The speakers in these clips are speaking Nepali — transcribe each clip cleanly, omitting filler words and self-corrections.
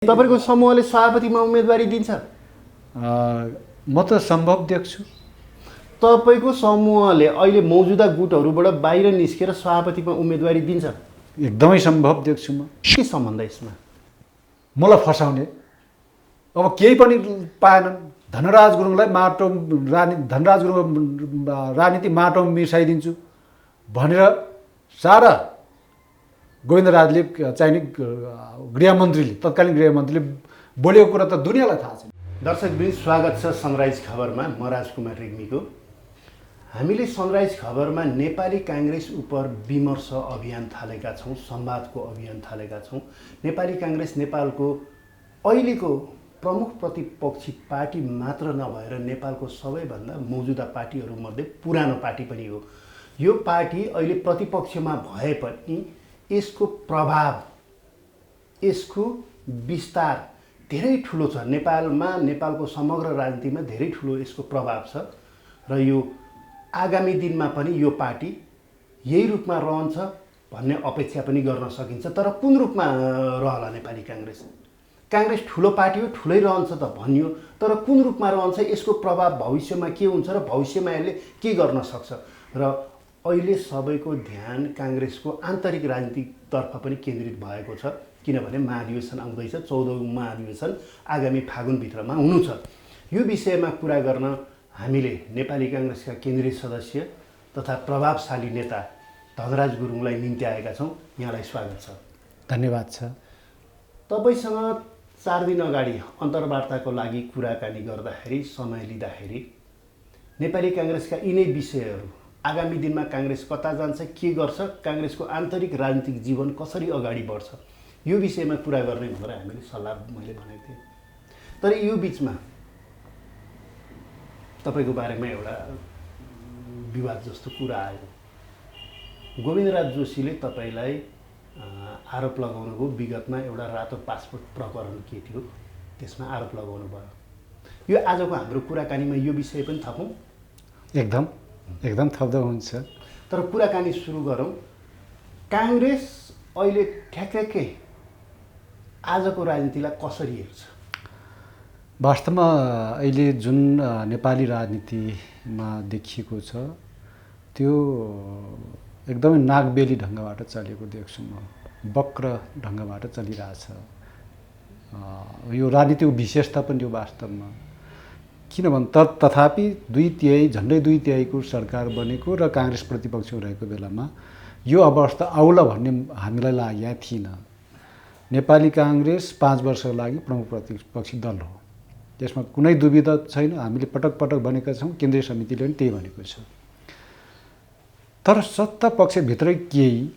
तपाईको समूहले सभापतिमा उम्मेदवारी दिन्छ? म त सम्भव देख्छु। तपाईको समूहले अहिले मौजुदा गुटहरूबाट बाहिर निस्केर सभापतिमा उम्मेदवारी दिन्छ? एकदमै सम्भव देख्छु म। के सम्बन्ध यसमा? मलाई फसाउने अब केही पनि पाएनन्। धनराज गुरुङलाई माटो धनराज गुरुङ राजनीति माटो मिसाइदिन्छु भनेर सारा गोविन्द राजले चाहिने गृहमन्त्रीले तत्कालीन गृहमन्त्रीले बोलेको कुरा त दुनियाँलाई थाहा छ। दर्शकवृन्द, स्वागत छ सनराइज खबरमा। म राजकुमार रेग्मीको। हामीले सनराइज खबरमा नेपाली काङ्ग्रेस उप विमर्श अभियान थालेका छौँ, संवादको अभियान थालेका छौँ। नेपाली काङ्ग्रेस नेपालको अहिलेको प्रमुख प्रतिपक्षी पार्टी मात्र नभएर नेपालको सबैभन्दा मौजुदा पार्टीहरूमध्ये पुरानो पार्टी पनि हो। यो पार्टी अहिले प्रतिपक्षमा भए पनि यसको प्रभाव, यसको विस्तार धेरै ठुलो छ। नेपालमा, नेपालको समग्र राजनीतिमा धेरै ठुलो यसको प्रभाव छ र यो आगामी दिनमा पनि यो पार्टी यही रूपमा रहन्छ भन्ने अपेक्षा पनि गर्न सकिन्छ। तर कुन रूपमा रहला नेपाली काङ्ग्रेस? काङ्ग्रेस ठुलो पार्टी हो, ठुलै रहन्छ त भनियो, तर कुन रूपमा रहन्छ, यसको प्रभाव भविष्यमा के हुन्छ र भविष्यमा यसले के गर्न सक्छ? र अहिले सबैको ध्यान काङ्ग्रेसको आन्तरिक राजनीतितर्फ पनि केन्द्रित भएको छ, किनभने महाधिवेशन आउँदैछ। 14औं महाधिवेशन आगामी फागुनभित्रमा हुनु छ। यो विषयमा कुरा गर्न हामीले नेपाली काङ्ग्रेसका केन्द्रीय सदस्य तथा प्रभावशाली नेता धनराज गुरुङलाई निम्ति आएका छौँ। यहाँलाई स्वागत छ। धन्यवाद छ। तपाईँसँग 4 दिन अगाडि अन्तर्वार्ताको लागि कुराकानी गर्दाखेरि, समय लिँदाखेरि नेपाली काङ्ग्रेसका यिनै विषयहरू, आगामी दिनमा काङ्ग्रेस कता जान्छ, के गर्छ, काङ्ग्रेसको आन्तरिक राजनीतिक जीवन कसरी अगाडि बढ्छ, यो विषयमा कुरा गर्ने भनेर हामीले सल्लाह मैले भनेको थिएँ। तर यो बिचमा तपाईँको बारेमा एउटा विवाद जस्तो कुरा आयो। गोविन्दराज जोशीले तपाईँलाई आरोप लगाउनु भयो। विगतमा एउटा रातो पासपोर्ट प्रकरण के थियो, त्यसमा आरोप लगाउनु भयो। यो आजको हाम्रो कुराकानीमा यो विषय पनि थपौँ? एकदम थप्दा हुन्छ। तर कुराकानी सुरु गरौँ। काङ्ग्रेस अहिले ठ्याक्कै आजको राजनीतिलाई कसरी हेर्छ? वास्तवमा अहिले जुन नेपाली राजनीतिमा देखिएको छ त्यो एकदमै नागबेली ढङ्गबाट चलेको देख्छु म। वक्र ढङ्गबाट चलिरहेछ। यो राजनीतिको विशेषता पनि हो वास्तवमा। किनभने तथापि झन्डै दुई तिहाईको सरकार बनेको र काङ्ग्रेस प्रतिपक्षमा रहेको बेलामा यो अवस्था आउला भन्ने हामीलाई लागेको थिएन। नेपाली काङ्ग्रेस 5 वर्षको लागि प्रमुख प्रतिपक्षी दल हो, त्यसमा कुनै दुविधा छैन। हामीले पटक पटक भनेका छौँ, केन्द्रीय समितिले पनि त्यही भनेको छ। तर सत्ता पक्षभित्रै केही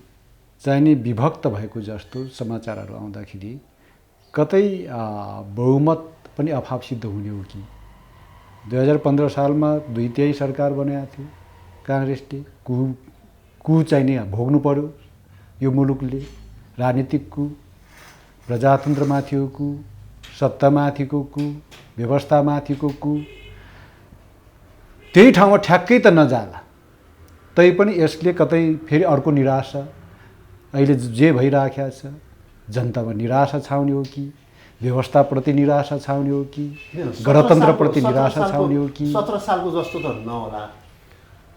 चाहिने विभक्त भएको जस्तो समाचारहरू आउँदाखेरि कतै बहुमत पनि अभाव सिद्ध हुने हो कि? 2015 सालमा 2 तिहाई सरकार बनाएको थियो काङ्ग्रेसले। कु चाहिने भोग्नु पर्यो यो मुलुकले। राजनीतिक कु, प्रजातन्त्रमाथिको कु, सत्तामाथिको कु, व्यवस्थामाथिको कु। त्यही ठाउँमा ठ्याक्कै त नजाला। तैपनि यसले कतै फेरि अर्को निराशा, अहिले जे भइराखेको छ, जनतामा निराशा छाउने हो कि, व्यवस्थाप्रति निराशा छाउने हो कि, गणतन्त्रप्रति निराशा छाउने हो कि? 17 सालको जस्तो त नहोला,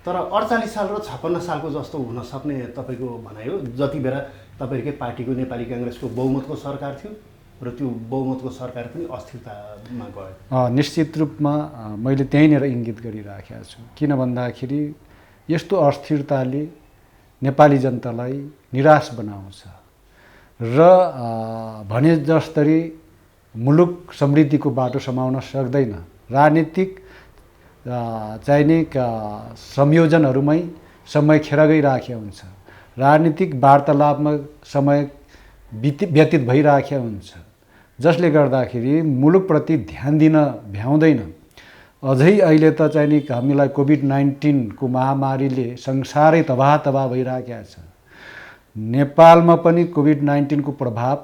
तर 48 साल र 56 सालको जस्तो हुन सक्ने तपाईँको भनाइ हो। जति बेला तपाईँहरूकै पार्टीको नेपाली काङ्ग्रेसको बहुमतको सरकार थियो र त्यो बहुमतको सरकार पनि अस्थिरतामा गयो। निश्चित रूपमा मैले त्यहीँनिर इङ्गित गरिराखेको छु। किन भन्दाखेरि यस्तो अस्थिरताले नेपाली जनतालाई निराश बनाउँछ र भने जस्तरी मुलुक समृद्धिको बाटो समाउन सक्दैन। राजनीतिक चाहिने संयोजनहरूमै समय खेर गइराखेको हुन्छ। राजनीतिक वार्तालापमा समय व्यतीत भइराखेको हुन्छ, जसले गर्दाखेरि मुलुकप्रति ध्यान दिन भ्याउँदैन। अझै अहिले त चाहिने हामीलाई कोभिड-19 को महामारीले संसारै तबाह भइराखेको छ। नेपालमा पनि कोभिड-19 को प्रभाव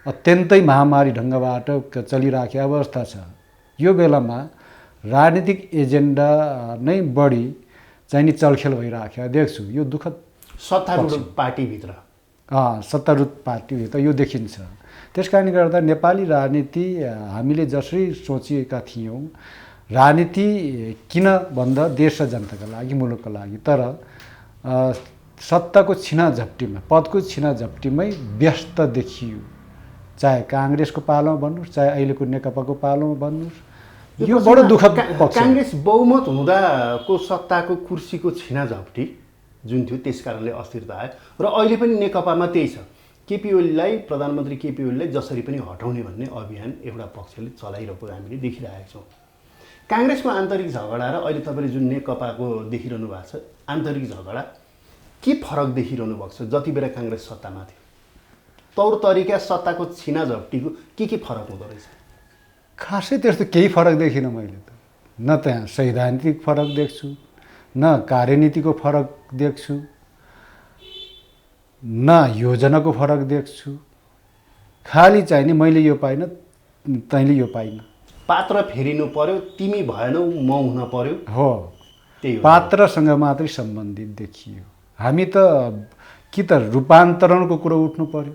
अत्यन्तै महामारी ढङ्गबाट चलिराखेको अवस्था छ। यो बेलामा राजनीतिक एजेन्डा नै बढी चाहिने चलखेल भइराखेको देख्छु। यो दुःखद सत्तारूढ पार्टीभित्र सत्तारूढ पार्टीभित्र यो देखिन्छ। त्यस कारणले गर्दा नेपाली राजनीति हामीले जसरी सोचेका थियौँ, राजनीति किन भन्दा देश र जनताका लागि, मुलुकका लागि, तर सत्ताको छिना झप्टीमा, पदको छिना झप्टीमै व्यस्त देखियो। चाहे काङ्ग्रेसको पालोमा भन्नुहोस्, चाहे अहिलेको नेकपाको पालोमा भन्नुहोस्, यो बडो दुःखद पक्ष। काङ्ग्रेस बहुमत हुँदाको सत्ताको कुर्सीको छिना झप्टी जुन थियो, त्यस कारणले अस्थिरता आयो र अहिले पनि नेकपामा त्यही छ। केपी ओलीलाई, प्रधानमन्त्री केपी ओलीलाई जसरी पनि हटाउने भन्ने अभियान एउटा पक्षले चलाइरहेको हामीले देखिरहेका छौँ। काङ्ग्रेसको आन्तरिक झगडा र अहिले तपाईँले जुन नेकपाको देखिरहनु भएको छ आन्तरिक झगडा, के फरक देखिरहनु भएको छ? जति बेला काङ्ग्रेस सत्तामा थियो, तौर तरिका, सत्ताको छिना झप्टीको के फरक हुँदो रहेछ? खासै त्यस्तो केही फरक देखिनँ मैले त। न त्यहाँ सैद्धान्तिक फरक देख्छु, न कार्यनीतिको फरक देख्छु, न योजनाको फरक देख्छु। खालि चाहिने मैले यो पाइनँ, तैँले यो पाइनँ। पात्र फेरिनु पर्यो, तिमी भएनौ म हुन पर्यो, हो त्यही हो। पात्रसँग मात्रै सम्बन्धित देखियो। हामी त कि त रूपान्तरणको कुरो उठ्नु पर्यो,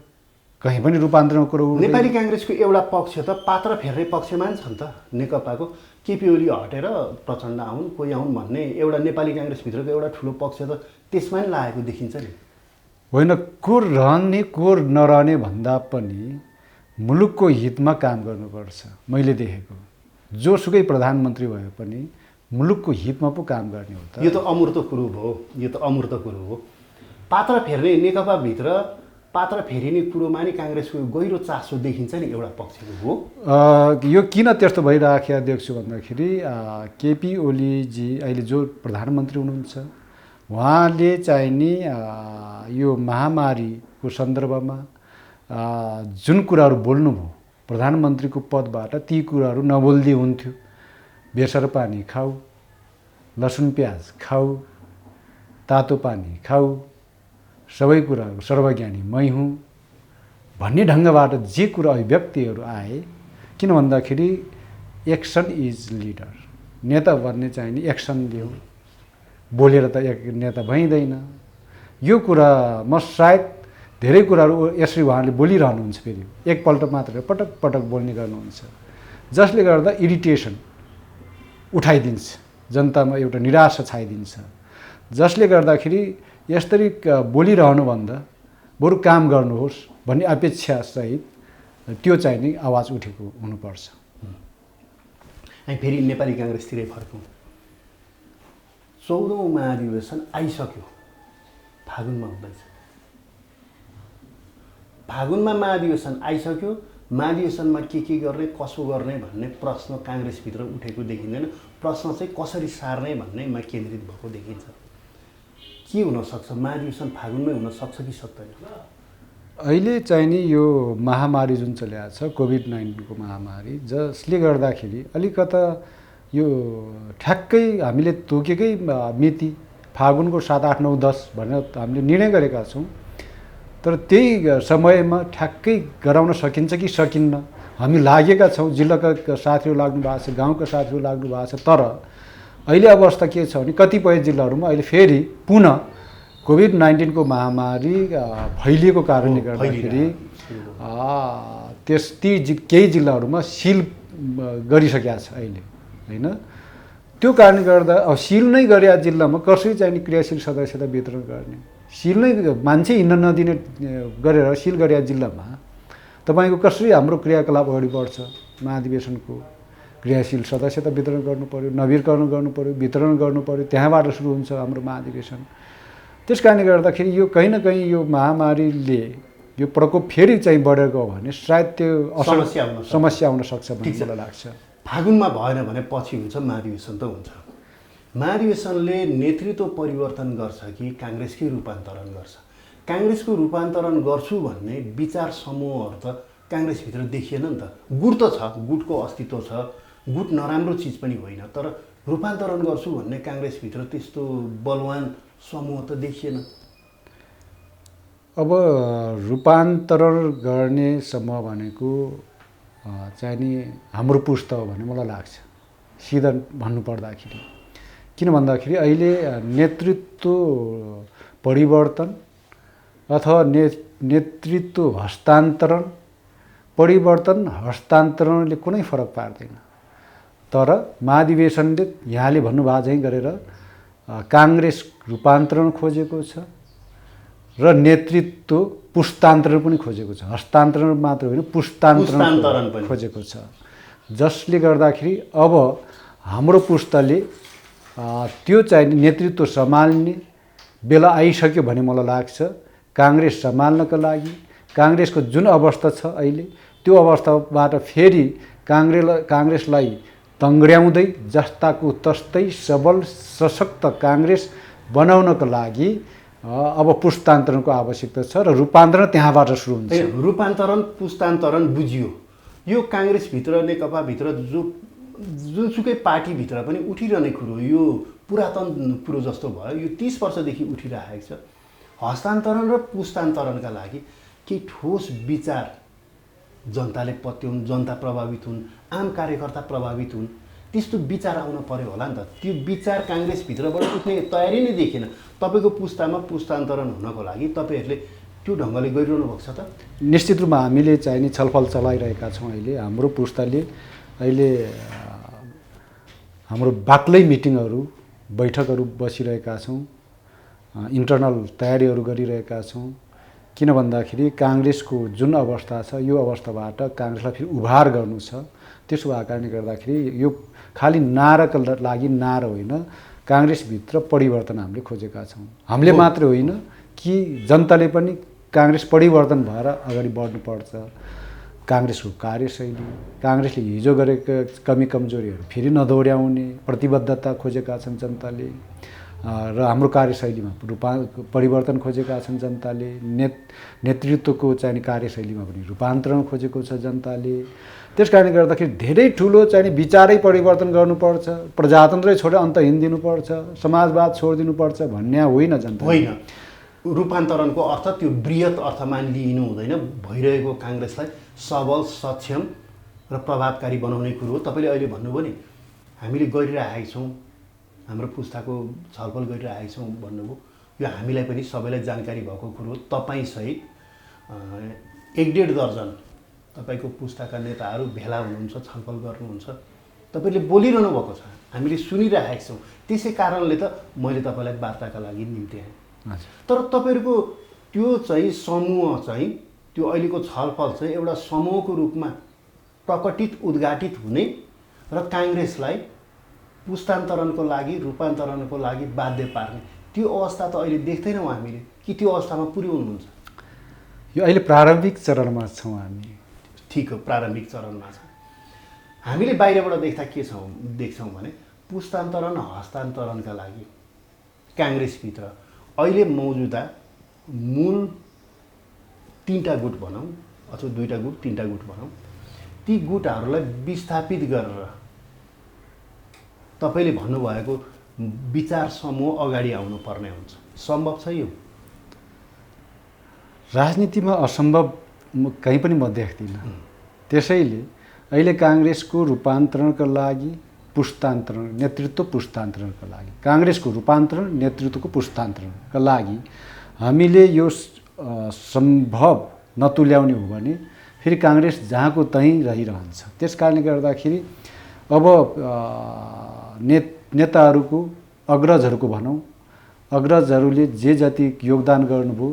कहीँ पनि रूपान्तरणको कुरो उठ्नु। नेपाली काङ्ग्रेसको एउटा पक्ष त पात्र फेर्ने पक्षमा छ नि त। नेकपाको केपी ओली हटेर प्रचण्ड आउन्, कोही आउन् भन्ने एउटा नेपाली काङ्ग्रेसभित्रको एउटा ठुलो पक्ष त त्यसमा नि लागेको देखिन्छ नि। होइन, को रहने को नरहने भन्दा पनि मुलुकको हितमा काम गर्नुपर्छ। मैले देखेको जोसुकै प्रधानमन्त्री भए पनि मुलुकको हितमा पो काम गर्ने हो त। यो त अमूर्त कुरो भयो, यो त अमूर्त कुरो हो। पात्र फेर्ने, नेकपाभित्र पात्र फेरिने कुरोमा नि काङ्ग्रेसको गहिरो चासो देखिन्छ नि एउटा पक्षको हो। यो किन त्यस्तो भइराखेको देख्छु भन्दाखेरि केपी ओलीजी अहिले जो प्रधानमन्त्री हुनुहुन्छ, उहाँले चाहिँ नि यो महामारीको सन्दर्भमा जुन कुराहरू बोल्नुभयो प्रधानमन्त्रीको पदबाट, ती कुराहरू नबोल्दै हुन्थ्यो। बेसर पानी खाऊ, लसुन प्याज खाऊ, तातो पानी खाऊ, सबै कुराहरू सर्वज्ञानी मै हुँ भन्ने ढङ्गबाट जे कुरा अभिव्यक्तिहरू आए, किन भन्दाखेरि एक्सन इज लिडर। नेता भन्ने चाहिँ नि एक्सन लियो, बोलेर त एक नेता भइँदैन। यो कुरा म सायद धेरै कुराहरू यसरी उहाँले बोलिरहनुहुन्छ, फेरि एकपल्ट मात्र पटक पटक बोल्ने गर्नुहुन्छ, जसले गर्दा इरिटेसन उठाइदिन्छ, जनतामा एउटा निराशा छाइदिन्छ, जसले गर्दाखेरि यसरी बोलिरहनुभन्दा बरु काम गर्नुहोस् भन्ने अपेक्षासहित त्यो चाहिँ नि आवाज उठेको हुनुपर्छ। हामी फेरि नेपाली काङ्ग्रेसतिरै फर्कौँ। 14औं महाधिवेशन आइसक्यो, फागुनमा हुँदैछ। फागुनमा महाधिवेशन आइसक्यो, महाधिवेशनमा के गर्ने, कसो गर्ने भन्ने प्रश्न काङ्ग्रेसभित्र उठेको देखिँदैन। प्रश्न चाहिँ कसरी सार्ने भन्नेमा केन्द्रित भएको देखिन्छ। के हुनसक्छ? महाधिवेशन फागुनमै हुनसक्छ कि सक्दैन? अहिले चाहिँ नि यो महामारी जुन चलिरहेको छ, कोभिड-19को महामारी, जसले गर्दाखेरि अलिकता यो ठ्याक्कै हामीले तोकेकै मिति फागुनको 7, 8, 9, 10 भनेर हामीले निर्णय गरेका छौँ। तर त्यही समयमा ठ्याक्कै गराउन सकिन्छ कि सकिन्न, हामी लागेका छौँ। जिल्लाका साथीहरू लाग्नु भएको छ, गाउँका साथीहरू लाग्नु भएको छ। तर अहिले अवस्था के छ भने कतिपय जिल्लाहरूमा अहिले फेरि पुनः कोभिड-19को महामारी फैलिएको कारणले गर्दाखेरि केही जिल्लाहरूमा सिल गरिसकेका छ अहिले, होइन? त्यो कारणले गर्दा अब सिल नै गरेका जिल्लामा कसरी चाहिँ क्रियाशील सदस्यता वितरण गर्ने, सिल नै मान्छे हिँड्न नदिने गरेर सिल गरेका जिल्लामा तपाईँको कसरी हाम्रो क्रियाकलाप अगाडि बढ्छ? महाधिवेशनको क्रियाशील सदस्यता वितरण गर्नु पर्यो, नवीकरण गर्नु पर्यो, वितरण गर्नु पर्यो, त्यहाँबाट सुरु हुन्छ हाम्रो महाधिवेशन। त्यस कारणले गर्दाखेरि यो कहीँ न कहीँ यो महामारीले यो प्रकोप फेरि चाहिँ बढेर गयो भने सायद त्यो समस्या आउन सक्छ भन्ने मलाई लाग्छ। फागुनमा भएन भने पछि हुन्छ, महाधिवेशन त हुन्छ। महाधिवेशनले नेतृत्व परिवर्तन गर्छ कि काङ्ग्रेसकै रूपान्तरण गर्छ? काङ्ग्रेसको रूपान्तरण गर्छु भन्ने विचार समूहहरू त काङ्ग्रेसभित्र देखिएन नि त। गुट त छ, गुटको अस्तित्व छ, गुट नराम्रो चिज पनि होइन, तर रूपान्तरण गर्छु भन्ने काङ्ग्रेसभित्र त्यस्तो बलवान समूह त देखिएन। अब रूपान्तरण गर्ने समूह भनेको चाहिँ नि हाम्रो पुस्ता हो भन्ने मलाई लाग्छ, सिधा भन्नुपर्दाखेरि। किन भन्दाखेरि अहिले नेतृत्व परिवर्तन अथवा नेतृत्व हस्तान्तरण परिवर्तन हस्तान्तरणले कुनै फरक पार्दैन। तर महाधिवेशनले यहाँले भन्नुभएको चाहिँ गरेर काङ्ग्रेस रूपान्तरण खोजेको छ र नेतृत्व पुस्तान्तरण पनि खोजेको छ। हस्तान्तरण मात्र होइन, पुस्तान्तरण पनि खोजेको छ। जसले गर्दाखेरि अब हाम्रो पुस्ताले त्यो चाहिँ नेतृत्व सम्हाल्ने बेला आइसक्यो भन्ने मलाई लाग्छ। काङ्ग्रेस सम्हाल्नका लागि काङ्ग्रेसको जुन अवस्था छ अहिले, त्यो अवस्थाबाट फेरि काङ्ग्रेसलाई तङ्ग्र्याउँदै जस्ताको तस्तै सबल सशक्त काङ्ग्रेस बनाउनका लागि अब पुस्तान्तरणको आवश्यकता छ र रूपान्तरण त्यहाँबाट सुरु हुन्छ। रूपान्तरण पुस्तान्तरण बुझियो। यो काङ्ग्रेसभित्र नेकपाभित्र जुनसुकै पार्टीभित्र पनि उठिरहने कुरो, यो पुरातन कुरो जस्तो भयो। यो 30 वर्षदेखि उठिरहेको छ। हस्तान्तरण र पुस्तान्तरणका लागि केही ठोस विचार जनताले पत्याउन्, जनता प्रभावित हुन्, आम कार्यकर्ता प्रभावित हुन्, त्यस्तो विचार आउन पर्यो होला नि त। त्यो विचार काङ्ग्रेसभित्रबाट उठ्ने तयारी नै देखिएन। तपाईँको पुस्तामा पुस्तान्तरण हुनको लागि तपाईँहरूले त्यो ढङ्गले गरिरहनु भएको छ त? निश्चित रूपमा हामीले चाहिने छलफल चलाइरहेका छौँ। अहिले हाम्रो पुस्ताले अहिले हाम्रो बाक्लै मिटिङहरू, बैठकहरू बसिरहेका छौँ, इन्टरनल तयारीहरू गरिरहेका छौँ। किन भन्दाखेरि काङ्ग्रेसको जुन अवस्था छ, यो अवस्थाबाट काङ्ग्रेसलाई फेरि उभार गर्नु छ। त्यसो भएको कारणले गर्दाखेरि यो खालि नाराका लागि नारा होइन, काङ्ग्रेसभित्र परिवर्तन हामीले खोजेका छौँ। हामीले मात्रै होइन कि जनताले पनि काङ्ग्रेस परिवर्तन भएर अगाडि बढ्नुपर्छ। काङ्ग्रेसको कार्यशैली, काङ्ग्रेसले हिजो गरेका कमी कमजोरीहरू फेरि नदोहोऱ्याउने प्रतिबद्धता खोजेका छन् जनताले र हाम्रो कार्यशैलीमा परिवर्तन खोजेका छन् जनताले। नेतृत्वको चाहिँ कार्यशैलीमा पनि रूपान्तरण खोजेको छ जनताले। त्यस कारणले गर्दाखेरि धेरै ठुलो चाहिँ विचारै परिवर्तन गर्नुपर्छ, प्रजातन्त्रै छोडेर अन्त हिँडिदिनुपर्छ, समाजवाद छोडिदिनुपर्छ भन्ने होइन जनता। होइन, रूपान्तरणको अर्थ त्यो बृहत अर्थमा लिनु हुँदैन। भइरहेको काङ्ग्रेसलाई सबल, सक्षम र प्रभावकारी बनाउने कुरो हो। तपाईँले अहिले भन्नुभयो नि, हामीले गरिरहेका छौँ, हाम्रो पुस्ताको छलफल गरिरहेका छौँ भन्नुभयो। यो हामीलाई पनि सबैलाई जानकारी भएको कुरो। तपाईँसहित 1.5 दर्जन तपाईँको पुस्ताका नेताहरू भेला हुनुहुन्छ, छलफल गर्नुहुन्छ, तपाईँले बोलिरहनु भएको छ, हामीले सुनिरहेका छौँ। त्यसै कारणले त मैले तपाईँलाई वार्ताका लागि निम्ति आएँ। तर तपाईँहरूको त्यो चाहिँ समूह चाहिँ, त्यो अहिलेको छलफल चाहिँ एउटा समूहको रूपमा प्रकटित, उद्घाटित हुने र काङ्ग्रेसलाई पुस्तान्तरणको लागि, रूपान्तरणको लागि बाध्य पार्ने त्यो अवस्था त अहिले देख्दैनौँ हामीले। कि त्यो अवस्थामा पुर्याउनुहुन्छ? यो अहिले प्रारम्भिक चरणमा छौँ हामी। ठिक हो, प्रारम्भिक चरणमा छ। हामीले बाहिरबाट देख्छौँ भने पुस्तान्तरण हस्तान्तरणका लागि काङ्ग्रेसभित्र अहिले मौजुदा मूल 3टा गुट भनौँ, अथवा 2टा गुट, 3टा गुट भनौँ, ती गुटहरूलाई विस्थापित गरेर तपाईँले भन्नुभएको विचार समूह अगाडि आउनु पर्ने हुन्छ। सम्भव छ यो? राजनीतिमा असम्भव कहीँ पनि म देख्दिनँ। त्यसैले अहिले काङ्ग्रेसको रूपान्तरणका लागि पुस्तान्तरण, नेतृत्व पुस्तान्तरणका लागि, काङ्ग्रेसको रूपान्तरण, नेतृत्वको पुस्तान्तरणका लागि हामीले यो सम्भव नतुल्याउने हो भने फेरि काङ्ग्रेस जहाँको त्यहीँ रहिरहन्छ। त्यस कारणले गर्दाखेरि अब नेताहरूको, अग्रजहरूको भनौँ, अग्रजहरूले जे जति योगदान गर्नुभयो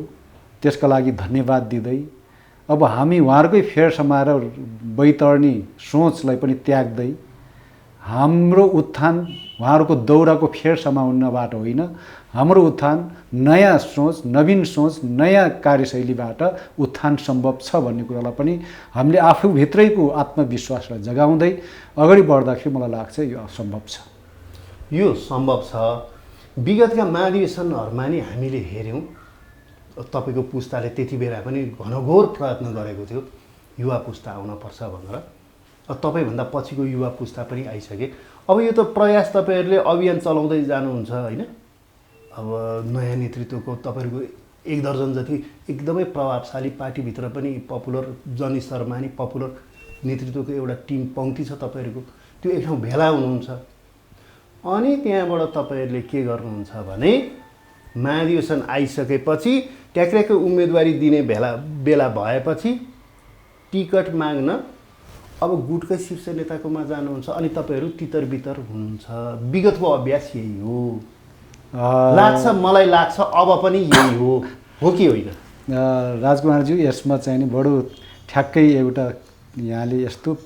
त्यसका लागि धन्यवाद दिँदै अब हामी उहाँहरूकै फेर समाएर बैतरणी सोचलाई पनि त्याग्दै हाम्रो उत्थान उहाँहरूको दौराको फेर समाउनबाट होइन, हाम्रो उत्थान नयाँ सोच, नवीन सोच, नयाँ कार्यशैलीबाट उत्थान सम्भव छ भन्ने कुरालाई पनि हामीले आफूभित्रैको आत्मविश्वासलाई जगाउँदै अगाडि बढ्दाखेरि मलाई लाग्छ यो सम्भव छ। यो सम्भव छ। विगतका महाधिवेशनहरूमा नि हामीले हेऱ्यौँ, तपाईँको पुस्ताले त्यति बेला पनि घनघोर प्रयत्न गरेको थियो युवा पुस्ता आउनपर्छ भनेर। तपाईँभन्दा पछिको युवा पुस्ता पनि आइसके। अब यो त प्रयास तपाईँहरूले अभियान चलाउँदै जानुहुन्छ होइन? अब नयाँ नेतृत्वको तपाईँहरूको 1 दर्जन जति एकदमै प्रभावशाली पार्टीभित्र पनि पपुलर, जनस्तरमा नि पपुलर नेतृत्वको एउटा टिम पङ्क्ति छ तपाईँहरूको। त्यो एक ठाउँ भेला हुनुहुन्छ। अनि त्यहाँबाट तपाईँहरूले के गर्नुहुन्छ भने महाधिवेशन आइसकेपछि ट्याक्र्याक्कै उम्मेदवारी दिने बेला भएपछि टिकट माग्न अब गुटकै शीर्ष नेताकोमा जानुहुन्छ अनि तपाईँहरू तितर बितर हुनुहुन्छ। विगतको अभ्यास यही हो, लाग्छ, मलाई लाग्छ अब पनि यही हो कि होइन? राजकुमारज्यू, यसमा चाहिँ नि बडो ठ्याक्कै एउटा यहाँले यस्तो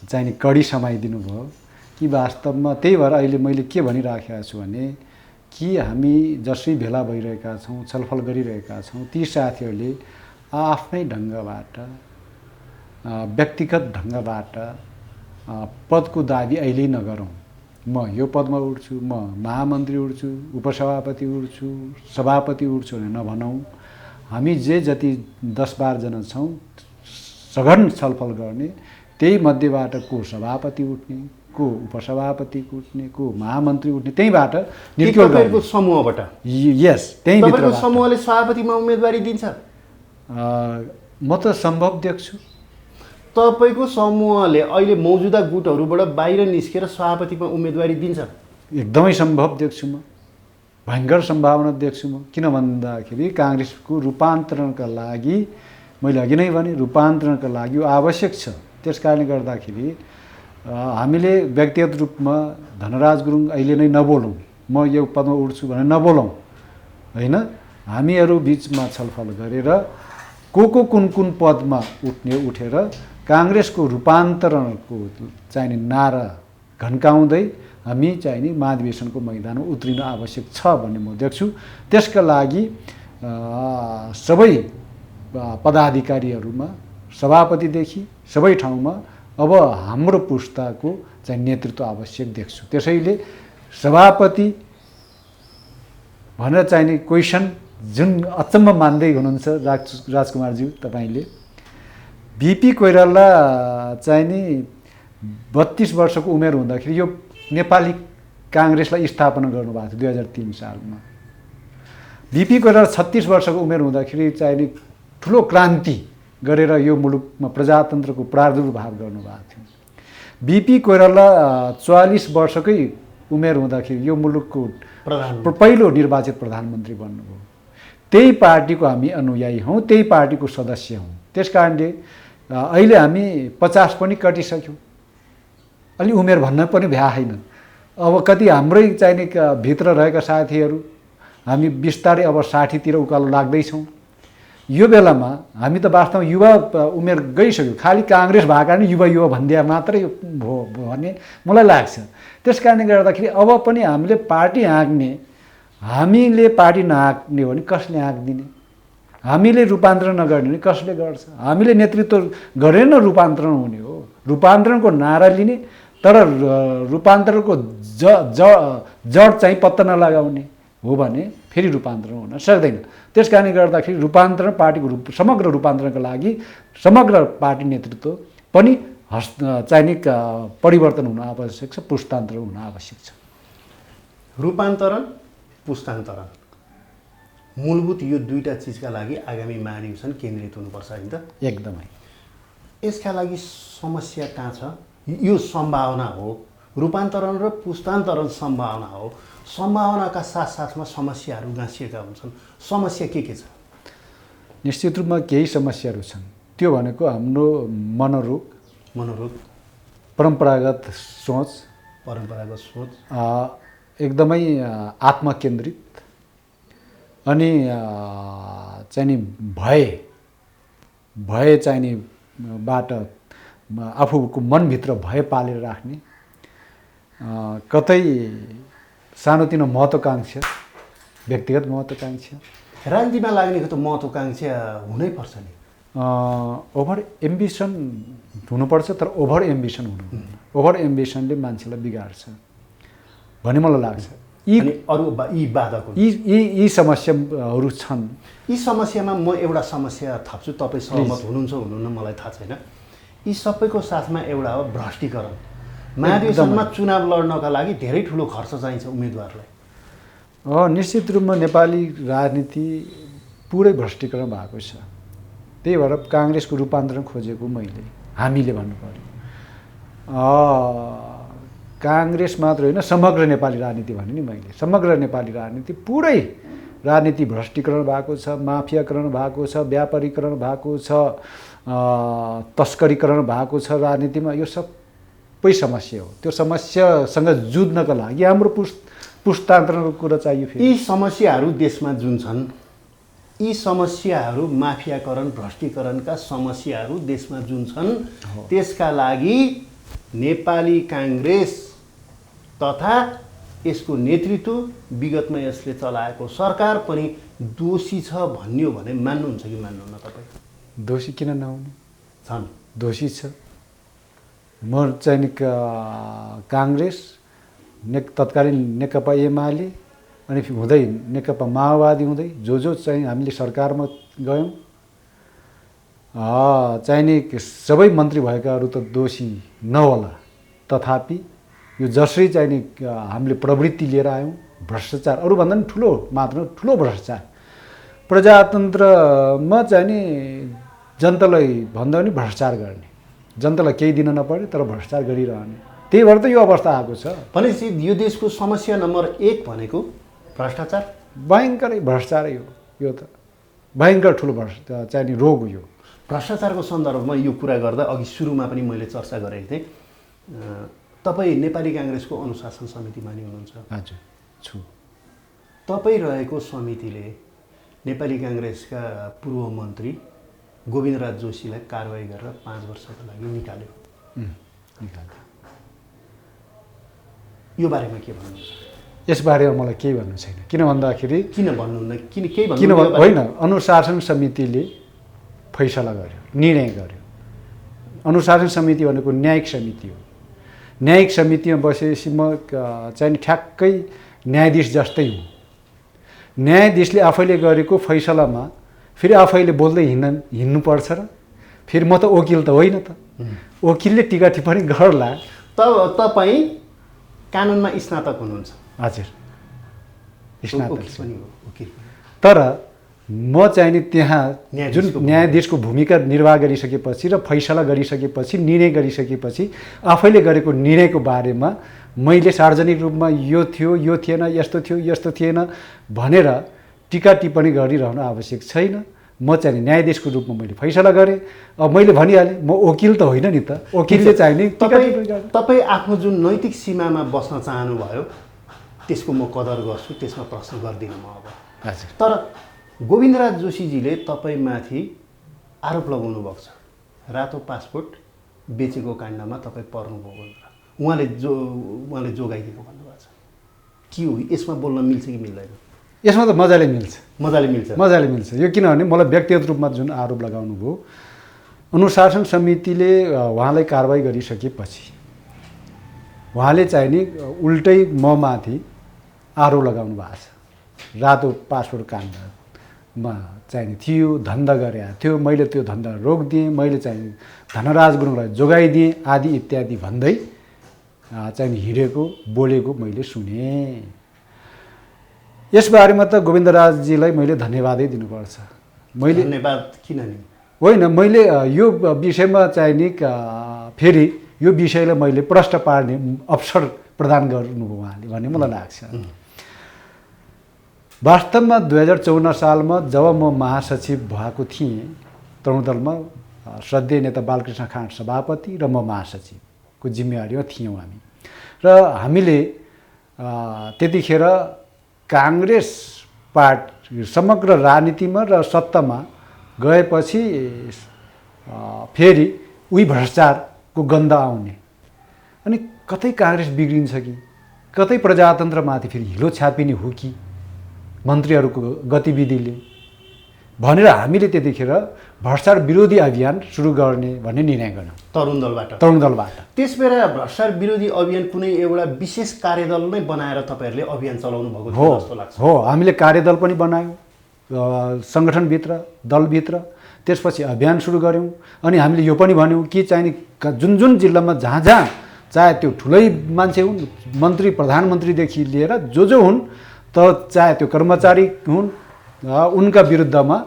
चाहिँ नि कडी समाइदिनु भयो कि वास्तवमा त्यही भएर अहिले मैले के भनिराखेको छु भने कि हामी जसरी भेला भइरहेका छौँ, छलफल गरिरहेका छौँ, ती साथीहरूले आफ्नै ढङ्गबाट व्यक्तिगत ढङ्गबाट पदको दाबी अहिले नगरौँ। म यो पदमा उठ्छु, म महामन्त्री उठ्छु, उपसभापति उठ्छु, सभापति उठ्छु भने नभनौँ। हामी जे जति 10-12 जना छौँ सघन छलफल गर्ने, त्यही मध्येबाट को सभापति उठ्ने, को उपसभापति उठ्ने, को महामन्त्री उठ्ने, त्यहीबाट निर्क्युल गर्ने समूहबाट। यस, त्यहीभित्र समूहले सभापतिमा उम्मेदवारी दिन्छ। म त सम्भव देख्छु। तपाईँको समूहले अहिले मौजुदा गुटहरूबाट बाहिर निस्केर सभापतिमा उम्मेदवारी दिन्छ? एकदमै सम्भव देख्छु म, भयङ्कर सम्भावना देख्छु म। किन भन्दाखेरि काङ्ग्रेसको रूपान्तरणका लागि, मैले अघि नै भने, रूपान्तरणका लागि यो आवश्यक छ। त्यस कारणले गर्दाखेरि हामीले व्यक्तिगत रूपमा धनराज गुरुङ अहिले नै नबोलौँ, म यो पदमा उठ्छु भने नबोलौँ होइन। हामीहरू बिचमा छलफल गरेर को कुन पदमा उठेर काङ्ग्रेसको रूपान्तरणको चाहिने नारा घन्काउँदै हामी चाहिने महाधिवेशनको मैदानमा उत्रिनु आवश्यक छ भन्ने म देख्छु। त्यसका लागि सबै पदाधिकारीहरूमा, सभापतिदेखि सबै ठाउँमा अब हाम्रो पुस्ताको चाहिँ नेतृत्व आवश्यक देख्छु। त्यसैले सभापति भनेर चाहिने क्वेसन जुन अचम्म मान्दै हुनुहुन्छ राजकुमारज्यू तपाईँले, बिपी कोइराला चाहिँ नि 32 वर्षको उमेर हुँदाखेरि यो नेपाली काङ्ग्रेसलाई स्थापना गर्नुभएको थियो 2003 सालमा। बिपी कोइराला 36 वर्षको उमेर हुँदाखेरि चाहिँ नि ठुलो क्रान्ति गरेर यो मुलुकमा प्रजातन्त्रको प्रादुर्भाव गर्नुभएको थियो। बिपी कोइराला 44 वर्षकै उमेर हुँदाखेरि यो मुलुकको पहिलो निर्वाचित प्रधानमन्त्री बन्नुभयो। त्यही पार्टीको हामी अनुयायी हौँ, त्यही पार्टीको सदस्य हौँ। त्यस कारणले अहिले हामी 50 पनि कटिसक्यौँ, अलि उमेर भन्न पनि भ्या छैन। अब कति हाम्रै चाहिने भित्र रहेका साथीहरू हामी बिस्तारै अब 60तिर उकालो लाग्दैछौँ। यो बेलामा हामी त वास्तवमा युवा उमेर गइसक्यो, खालि काङ्ग्रेस भएको कारण युवा भन्दिया मात्रै हो भन्ने मलाई लाग्छ। त्यस कारणले गर्दाखेरि अब पनि हामीले पार्टी हाँक्ने, हामीले पार्टी नहाँक्ने हो भने कसले हाँक्दिने? हामीले रूपान्तरण नगर्ने भने कसले गर्छ? हामीले नेतृत्व गरेर न रूपान्तरण हुने हो। रूपान्तरणको नारा लिने तर रूपान्तरणको जड चाहिँ पत्ता नलगाउने हो भने फेरि रूपान्तरण हुन सक्दैन। त्यस कारणले गर्दाखेरि रूपान्तरण, पार्टीको समग्र रूपान्तरणका लागि समग्र पार्टी नेतृत्व पनि चाहिने परिवर्तन हुन आवश्यक छ, पुस्तान्तरण हुन आवश्यक छ। रूपान्तरण, पुस्तान्तरण मूलभूत यो दुईटा चिजका लागि आगामी महाधिवेशन केन्द्रित हुनुपर्छ होइन त? एकदमै। यसका लागि समस्या कहाँ छ? यो सम्भावना हो, रूपान्तरण र पुस्तान्तरण सम्भावना हो। सम्भावनाका साथसाथमा समस्याहरू गाँसिएका हुन्छन्। समस्या के छ? निश्चित रूपमा केही समस्याहरू छन्। त्यो भनेको हाम्रो मनोरोग, परम्परागत सोच, एकदमै आत्मकेन्द्रित अनि चाहिँ नि भय चाहिँ नि बाट आफूको मनभित्र भय पालेर राख्ने, कतै सानोतिनो महत्त्वाकांक्षा, व्यक्तिगत महत्त्वाकांक्षा। राजनीतिमा लाग्नेको त महत्त्वाकांक्षा हुनैपर्छ नि। ओभर एम्बिसन हुनुपर्छ, तर ओभर एम्बिसन हुनुहुन्न। ओभर एम्बिसनले मान्छेलाई बिगार्छ भन्ने मलाई लाग्छ। यी समस्याहरू छन्। यी समस्यामा म एउटा समस्या थप्छु, तपाईँ सहमत हुनुहुन्छ हुनुहुन्न मलाई थाहा छैन। यी सबैको साथमा एउटा हो भ्रष्टीकरण। महाधिवेशनमा चुनाव लड्नका लागि धेरै ठुलो खर्च चाहिन्छ उम्मेदवारलाई। निश्चित रूपमा नेपाली राजनीति पुरै भ्रष्टीकरण भएको छ। त्यही भएर काङ्ग्रेसको रूपान्तरण खोजेको हामीले भन्नु पर्यो। काङ्ग्रेस मात्र होइन, समग्र नेपाली राजनीति भने नि मैले, समग्र नेपाली राजनीति पुरै राजनीति भ्रष्टीकरण भएको छ, माफियाकरण भएको छ, व्यापारीकरण भएको छ, तस्करीकरण भएको छ राजनीतिमा। यो सबै समस्या हो। त्यो समस्यासँग जुझ्नका लागि हाम्रो पुस्तान्तरणको कुरा चाहियो। फेरि यी समस्याहरू देशमा जुन छन्, यी समस्याहरू माफियाकरण भ्रष्टीकरणका समस्याहरू देशमा जुन छन्, त्यसका लागि नेपाली काङ्ग्रेस तथा यसको नेतृत्व, विगतमा यसले चलाएको सरकार पनि दोषी छ भन्यो भने मान्नुहुन्छ कि मान्नुहुन्न तपाईँ? दोषी किन नहुने? छन्, दोषी छ। म चाहिँ काङ्ग्रेस, तत्कालीन नेकपा एमाले, अनि हुँदै नेकपा माओवादी हुँदै जो चाहिँ हामीले सरकारमा गयौँ, चाहिँ सबै मन्त्री भएकाहरू त दोषी नहोला। तथापि यो जसरी चाहिँ हामीले प्रवृत्ति लिएर आयौँ, भ्रष्टाचार, अरूभन्दा पनि ठुलो भ्रष्टाचार, प्रजातन्त्रमा चाहिँ नि जनतालाई भन्दा पनि भ्रष्टाचार गर्ने, जनतालाई केही दिन नपर्ने तर भ्रष्टाचार गरिरहने, त्यही भएर त यो अवस्था आएको छ। भनेपछि यो देशको समस्या नम्बर 1 भनेको भ्रष्टाचार, भयङ्करै भ्रष्टाचारै हो। यो त भयङ्कर ठुलो चाहिँ नि रोग हो यो। भ्रष्टाचारको सन्दर्भमा यो कुरा गर्दा अघि सुरुमा पनि मैले चर्चा गरेको थिएँ। तपाईँ नेपाली काङ्ग्रेसको अनुशासन समितिमा नि हुनुहुन्छ? हजुर छु। तपाईँ रहेको समितिले नेपाली काङ्ग्रेसका पूर्व मन्त्री गोविन्दराज जोशीलाई कारवाही गरेर 5 वर्षको लागि निकाल्यो। यो बारेमा के भन्नुहुन्छ? यसबारेमा मलाई केही भन्नु छैन। किन भन्दाखेरि किन भन्नुहुन्न? केही होइन, अनुशासन समितिले फैसला गर्यो, निर्णय गर्यो। अनुशासन समिति भनेको न्यायिक समिति हो। न्यायिक समितिमा बसेपछि म चाहिँ ठ्याक्कै न्यायाधीश जस्तै हुँ। न्यायाधीशले आफैले गरेको फैसलामा फेरि आफैले बोल्दै हिँड्नुपर्छ र फेरि म त वकिल त होइन त। वकिलले टिका टिप्पणी गर्ला। तपाईँ कानुनमा स्नातक हुनुहुन्छ? हजुर, स्नातक पनि हो, वकिल। तर म चाहिँ नि त्यहाँ जुन न्यायाधीशको भूमिका निर्वाह गरिसकेपछि र फैसला गरिसकेपछि, निर्णय गरिसकेपछि, आफैले गरेको निर्णयको बारेमा मैले सार्वजनिक रूपमा यो थियो, यो थिएन, यस्तो थियो, यस्तो थिएन भनेर टिका टिप्पणी गरिरहनु आवश्यक छैन। म चाहिँ न्यायाधीशको रूपमा मैले फैसला गरेँ। अब मैले भनिहालेँ म वकिल त होइन नि त। वकिलले चाहिँ नि तपाईँ आफ्नो जुन नैतिक सीमामा बस्न चाहनुभयो त्यसको म कदर गर्छु, त्यसमा प्रश्न गर्दिनँ म अब। हजुर। तर गोविन्दराज जोशीजीले तपाईँमाथि आरोप लगाउनु भएको छ, रातो पासपोर्ट बेचेको काण्डमा तपाईँ पर्नुभयो भनेर। उहाँले जोगाइदिएको भन्नुभएको छ। के हो यसमा बोल्न मिल्छ कि मिल्दैन? यसमा त मजाले मिल्छ। मजाले मिल्छ। यो किनभने मलाई व्यक्तिगत रूपमा जुन आरोप लगाउनु भयो, अनुशासन समितिले उहाँलाई कारवाही गरिसकेपछि उहाँले चाहिँ नि उल्टै ममाथि आरोप लगाउनु भएको छ। रातो पासपोर्ट काण्डमा चाहिँ थियो, धन्दा गरेको थियो, मैले त्यो धन्दा रोकिदिएँ, मैले चाहिँ धनराज गुरुङलाई जोगाइदिएँ आदि इत्यादि भन्दै चाहिँ हिँडेको बोलेको मैले सुनेँ। यसबारेमा त गोविन्दराजजीलाई मैले धन्यवादै दिनुपर्छ। मैले धन्यवाद किन नि? होइन, मैले यो विषयमा चाहिँ नि फेरि यो विषयलाई मैले प्रष्ट पार्ने अवसर प्रदान गर्नुभयो उहाँले भन्ने मलाई लाग्छ। वास्तवमा 2054 सालमा जब म महासचिव भएको थिएँ तरुण दलमा, श्रद्धेय नेता बालकृष्ण खाँड सभापति र म महासचिवको जिम्मेवारीमा थियौँ हामी। र हामीले त्यतिखेर काङ्ग्रेस पार्टी समग्र राजनीतिमा र सत्तामा गएपछि फेरि उही भ्रष्टाचारको गन्ध आउने, अनि कतै काङ्ग्रेस बिग्रिन्छ कि कतै प्रजातन्त्रमाथि फेरि हिलो छापिने हो कि मन्त्रीहरूको गतिविधिले भनेर हामीले त्यतिखेर भ्रष्टाचार विरोधी अभियान सुरु गर्ने भन्ने निर्णय गर्यौँ तरुण दलबाट। त्यसबेला भ्रष्टाचार विरोधी अभियान कुनै एउटा विशेष कार्यदल नै बनाएर तपाईँहरूले अभियान चलाउनु भएको हो जस्तो लाग्छ? हो, हामीले कार्यदल पनि बनायौँ सङ्गठनभित्र, दलभित्र। त्यसपछि अभियान सुरु गऱ्यौँ। अनि हामीले यो पनि भन्यौँ कि चाहिँ जुन जुन जिल्लामा जहाँ जहाँ चाहे त्यो ठुलै मान्छे हुन्, मन्त्री प्रधानमन्त्रीदेखि लिएर जो हुन्, त चाहे त्यो कर्मचारी हुन्, उनका विरुद्धमा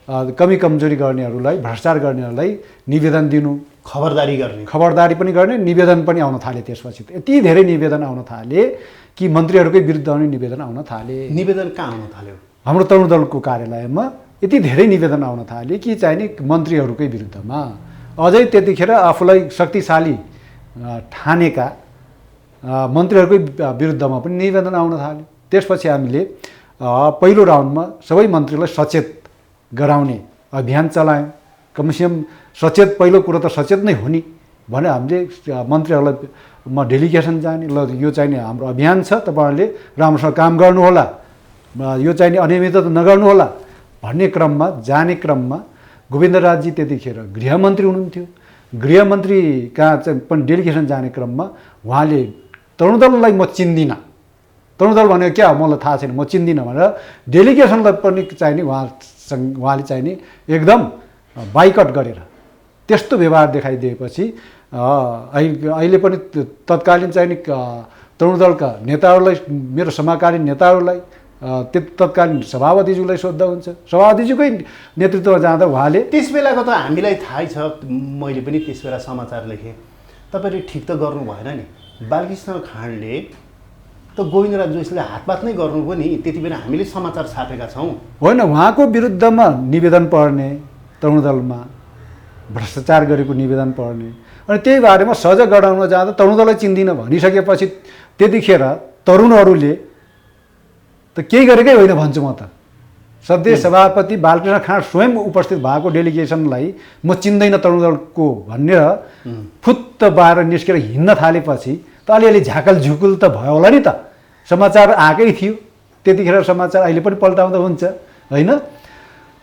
कमी कमजोरी गर्नेहरूलाई, भ्रष्टाचार गर्नेहरूलाई निवेदन दिनु, खबरदारी पनि गर्ने, निवेदन पनि आउन थाले। त्यसपछि यति धेरै निवेदन आउन थाले कि मन्त्रीहरूकै विरुद्ध पनि निवेदन आउन थाले। निवेदन कहाँ आउन थाल्यो? हाम्रो तरुण दलको कार्यालयमा यति धेरै निवेदन आउन थाले कि चाहिँ नि मन्त्रीहरूकै विरुद्धमा अझै त्यतिखेर आफूलाई शक्तिशाली ठानेका मन्त्रीहरूकै विरुद्धमा पनि निवेदन आउन थाल्यो। त्यसपछि हामीले पहिलो राउन्डमा सबै मन्त्रीलाई सचेत गराउने अभियान चलायौँ। कमसेकम सचेत, पहिलो कुरो त सचेत नै हो नि भने हामीले मन्त्रीहरूलाई म डेलिगेसन जाने, ल यो चाहिँ नि हाम्रो अभियान छ, तपाईँहरूले राम्रोसँग काम गर्नुहोला, यो चाहिँ नि अनियमितता नगर्नुहोला भन्ने क्रममा जाने क्रममा गोविन्दराजजी त्यतिखेर गृहमन्त्री हुनुहुन्थ्यो। गृहमन्त्री कहाँ चाहिँ पनि डेलिगेसन जाने क्रममा उहाँले तरुण दललाई म चिन्दिनँ, तरुण दल भनेको क्या मलाई थाहा छैन, म चिन्दिनँ भनेर डेलिगेसनलाई पनि चाहिँ नि उहाँले चाहिँ नि एकदम बाइकट गरेर त्यस्तो व्यवहार देखाइदिएपछि अहिले पनि तत्कालीन चाहिँ नि तरुण दलका नेताहरूलाई, मेरो समकालीन नेताहरूलाई, तत्कालीन सभापतिज्यूलाई सोद्धा हुन्छ। सभापतिज्यूकै नेतृत्वमा जाँदा उहाँले त्यस बेलाको त हामीलाई थाहै छ, मैले पनि त्यस बेला समाचार लेखेँ। तपाईँले ठिक त गर्नु भएन नि, बालकृष्ण खाँडले त गोविन्दराज जोशीलाई हातपात नै गर्नुभयो नि, त्यति बेला हामीले समाचार छापेका छौँ। होइन, उहाँको विरुद्धमा निवेदन पढ्ने, तरुण दलमा भ्रष्टाचार गरेको निवेदन पढ्ने, अनि त्यही बारेमा सजाय गराउन जाँदा तरुण दललाई चिन्दिनँ भनिसकेपछि त्यतिखेर तरुणहरूले त केही गरेकै होइन भन्छु म त। सद्य सभापति बालकृष्ण खाँड स्वयं उपस्थित भएको डेलिगेसनलाई म चिन्दैन तरुण दलको भनेर फुत्त बाहिर निस्केर हिँड्न थालेपछि त अलिअलि झाकल झुकुल त भयो होला नि त। समाचार आएकै थियो त्यतिखेर, समाचार अहिले पनि पल्टाउँदा हुन्छ होइन।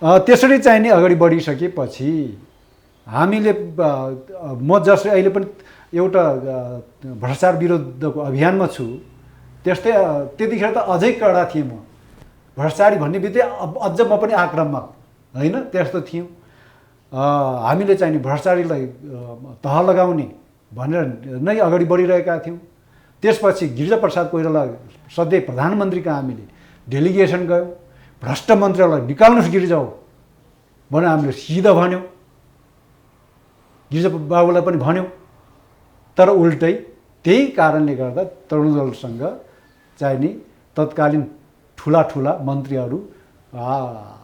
त्यसरी चाहिँ नि अगाडि बढिसकेपछि हामीले म जसरी अहिले पनि एउटा भ्रष्टाचार विरुद्धको अभियानमा छु, त्यस्तै त्यतिखेर त अझै कडा थिएँ म। भ्रष्टाचारी भन्ने बित्तिकै अझ म पनि आक्रामक होइन, त्यस्तो थियौँ। हामीले चाहिँ नि भ्रष्टाचारीलाई तह लगाउने भनेर नै अगाडि बढिरहेका थियौँ। त्यसपछि गिरिजाप्रसाद कोइराला सधैँ प्रधानमन्त्रीका हामीले डेलिगेसन गयौँ, भ्रष्ट मन्त्रीहरूलाई निकाल्नुहोस् गिरिजाऊ भनेर हामीले सिधा भन्यौँ, गिरिजा बाबुलाई पनि भन्यौँ। तर उल्टै त्यही कारणले गर्दा तरुण दलसँग चाहिँ नि तत्कालीन ठुला ठुला मन्त्रीहरू,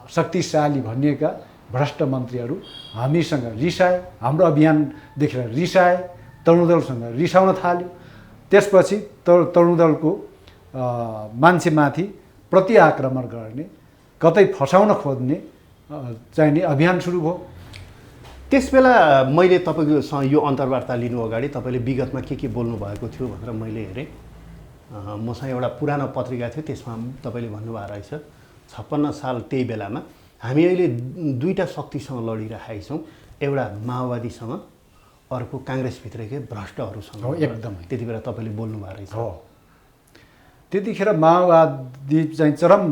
शक्तिशाली भनिएका भ्रष्ट मन्त्रीहरू हामीसँग रिसाए, हाम्रो अभियान देखेर रिसाए, तरुण दलसँग रिसाउन थाल्यो। त्यसपछि तरुण दलको मान्छेमाथि प्रति आक्रमण गर्ने, कतै फसाउन खोज्ने चाहिँ नि अभियान सुरु भयो। त्यस बेला मैले तपाईँकोसँग यो अन्तर्वार्ता लिनु अगाडि तपाईँले विगतमा के बोल्नु भएको थियो भनेर मैले हेरेँ। मसँग एउटा पुरानो पत्रिका थियो, त्यसमा तपाईँले भन्नुभएको रहेछ 56 साल त्यही बेलामा हामी अहिले दुईवटा शक्तिसँग लडिरहेका छौँ, एउटा माओवादीसँग, अर्को काङ्ग्रेसभित्रकै भ्रष्टहरूसँग। एकदमै त्यति बेला तपाईँले बोल्नुभएको रहेछ। हो, त्यतिखेर माओवादी चाहिँ चरम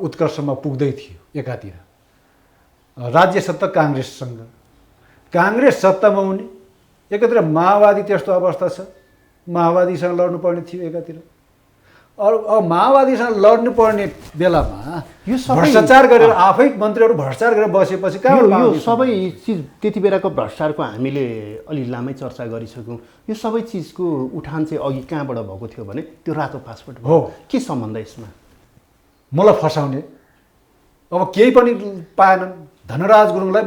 उत्कर्षमा पुग्दै थियो। एकातिर राज्य सत्ता काङ्ग्रेससँग, काङ्ग्रेस सत्तामा हुने, एकातिर माओवादी त्यस्तो अवस्था छ, माओवादीसँग लड्नुपर्ने थियो एकातिर। अब माओवादीसँग लड्नुपर्ने बेलामा यो भ्रष्टाचार गरेर आफै मन्त्रीहरू भ्रष्टाचार गरेर बसेपछि कहाँबाट यो सबै चिज त्यति बेलाको भ्रष्टाचारको हामीले अलि लामै चर्चा गरिसक्यौँ। यो सबै चिजको उठान चाहिँ अघि कहाँबाट भएको थियो भने त्यो रातो पासपोर्ट हो। के सम्बन्ध यसमा? मलाई फसाउने, अब केही पनि पाएनन्। धनराज गुरुङलाई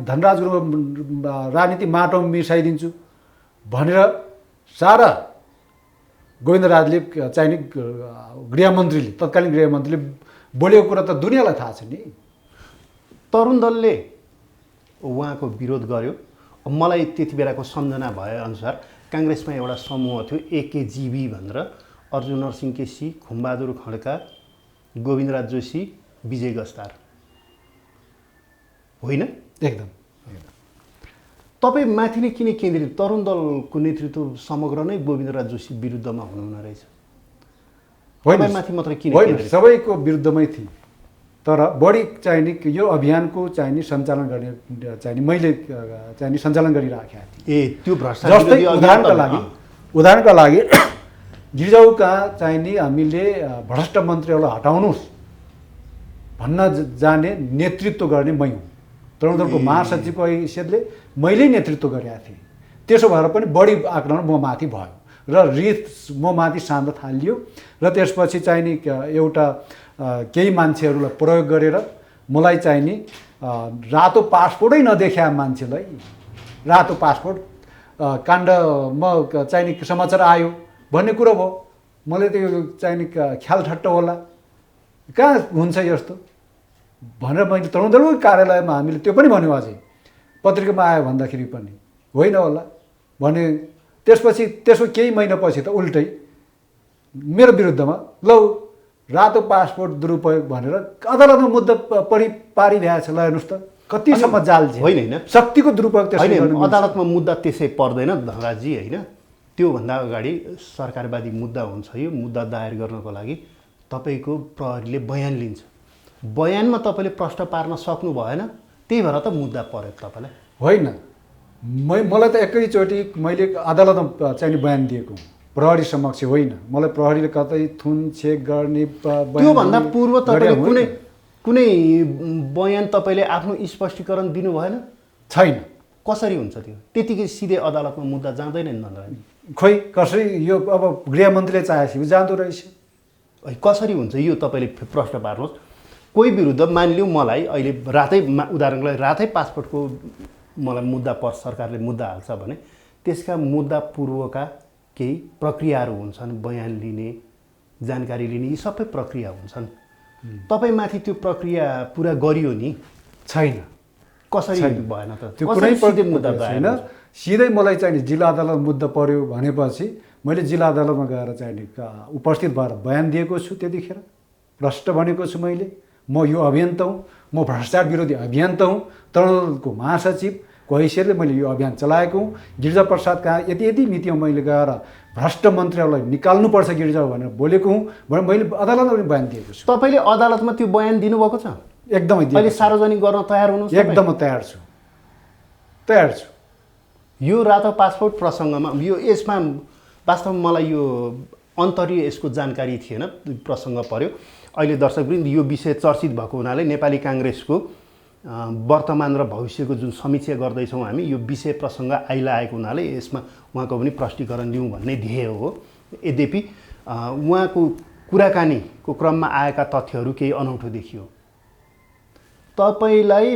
धनराज गुरुङ राजनीति माटोमा मिसाइदिन्छु भनेर सारा गोविन्दराजले चाहिँ नि गृहमन्त्रीले, तत्कालीन गृहमन्त्रीले बोलेको कुरा त दुनियाँलाई थाहा छ नि। तरुण दलले उहाँको विरोध गर्यो। मलाई त्यति बेलाको सम्झना भएअनुसार काङ्ग्रेसमा एउटा समूह थियो एकेजिबी भनेर, अर्जुन नरसिंह केसी, खुमबहादुर खड्का, गोविन्दराज जोशी, विजय गस्तार, होइन? एकदम। तपाईँ माथि नै किन केन्द्रित? तरुण दलको नेतृत्व समग्र नै गोविन्दराज जोशी विरुद्धमा हुनुहुन रहेछ। होइन, माथि मात्र किन? होइन, सबैको विरुद्धमै थिए, तर बढी चाहिँ नि यो अभियानको चाहिँ नि सञ्चालन गर्ने चाहिँ नि मैले चाहिँ नि सञ्चालन गरिराखेका थिएँ। त्यो भ्रष्टाचार जस्तै उदाहरणका लागि गिरिजाऊ कहाँ चाहिँ नि हामीले भ्रष्ट मन्त्रीहरूलाई हटाउनुहोस् भन्न जाने नेतृत्व गर्ने मै हुँ। तरुण दलको महासचिवको हैसियतले मैले नेतृत्व गरेका थिएँ। त्यसो भएर पनि बढी आक्रमण म माथि भयो र रिस म माथि सार्न थालियो र त्यसपछि चाहिँ नि एउटा केही मान्छेहरूलाई प्रयोग गरेर मलाई चाहिँ नि रातो पासपोर्टै नदेखाए मान्छेलाई रातो पासपोर्ट काण्डमा चाहिँ नि समाचार आयो भन्ने कुरो भयो। मैले त्यो चाहिँ नि ख्याल ठट्ट होला कहाँ हुन्छ यस्तो भनेर मैले तरुणदलको कार्यालयमा हामीले त्यो पनि भन्यो अझै पत्रिकामा आयो भन्दाखेरि पनि होइन होला भने त्यसपछि त्यसको केही महिनापछि त उल्टै मेरो विरुद्धमा लौ रातो पासपोर्ट दुरुपयोग भनेर अदालतमा मुद्दा पारिरहेको छ। ल हेर्नुहोस् त कतिसम्म जाल होइन होइन शक्तिको दुरुपयोग होइन अदालतमा मुद्दा त्यसै पर्दैन धनराजजी होइन। त्योभन्दा अगाडि सरकारवादी मुद्दा हुन्छ। यो मुद्दा दायर गर्नको लागि तपाईँको प्रहरीले बयान लिन्छ। बयानमा तपाईँले प्रश्न पार्न सक्नु भएन त्यही भएर त मुद्दा पर्यो तपाईँलाई। होइन मलाई त एकैचोटि मैले अदालतमा चाहिँ बयान दिएको प्रहरी समक्ष होइन। मलाई प्रहरीले कतै थुन चेक गर्ने त्योभन्दा पूर्व तपाईँले कुनै कुनै बयान तपाईँले आफ्नो स्पष्टीकरण दिनु भएन? छैन। कसरी हुन्छ त्यो? त्यतिकै सिधै अदालतमा मुद्दा जाँदैन नि धनराज। खोइ कसरी यो अब गृहमन्त्रीले चाहेपछि जाँदो रहेछ। कसरी हुन्छ यो तपाईँले प्रश्न पार्नुहोस्। कोही विरुद्ध मानिलिउँ मलाई अहिले रातै उदाहरणको लागि रातै पासपोर्टको मलाई मुद्दा सरकारले मुद्दा हाल्छ भने त्यसका मुद्दा पूर्वका केही प्रक्रियाहरू हुन्छन्। बयान लिने जानकारी लिने यी सबै प्रक्रिया हुन्छन्। तपाईँमाथि त्यो प्रक्रिया पुरा गरियो नि? छैन। कसरी भएन त? त्यो कुनै मुद्दा छैन। सिधै मलाई चाहिँ जिल्ला अदालत मुद्दा पर्यो भनेपछि मैले जिल्ला अदालतमा गएर चाहिँ उपस्थित भएर बयान दिएको छु। त्यतिखेर प्रष्ट भनेको छु मैले म यो अभियन्ता हुँ, म भ्रष्टाचार विरोधी अभियन्ता हुँ, तरुणदलको महासचिवको हैसियतले मैले यो अभियान चलाएको हुँ। गिरिजा प्रसाद कहाँ यति यति मितिमा मैले गएर भ्रष्ट मन्त्रीहरूलाई निकाल्नुपर्छ गिरिजा भनेर बोलेको हुँ भनेर मैले अदालतमा पनि बयान दिएको छु। तपाईँले अदालतमा त्यो बयान दिनुभएको छ? एकदमै। अहिले सार्वजनिक गर्न तयार हुनुहुन्छ? एकदमै तयार छु, तयार छु। यो रातो पासपोर्ट प्रसङ्गमा यसमा वास्तवमा मलाई यो अन्तरीय यसको जानकारी थिएन, प्रसङ्ग पर्यो। अहिले दर्शकवृन्द यो विषय चर्चित भएको हुनाले नेपाली काङ्ग्रेसको वर्तमान र भविष्यको जुन समीक्षा गर्दैछौँ हामी यो विषय प्रसङ्ग आइलागेको हुनाले यसमा उहाँको पनि प्रष्टीकरण दिउँ भन्ने ध्येय हो। यद्यपि उहाँको कुराकानीको क्रममा आएका तथ्यहरू केही अनौठो देखियो। तपाईँलाई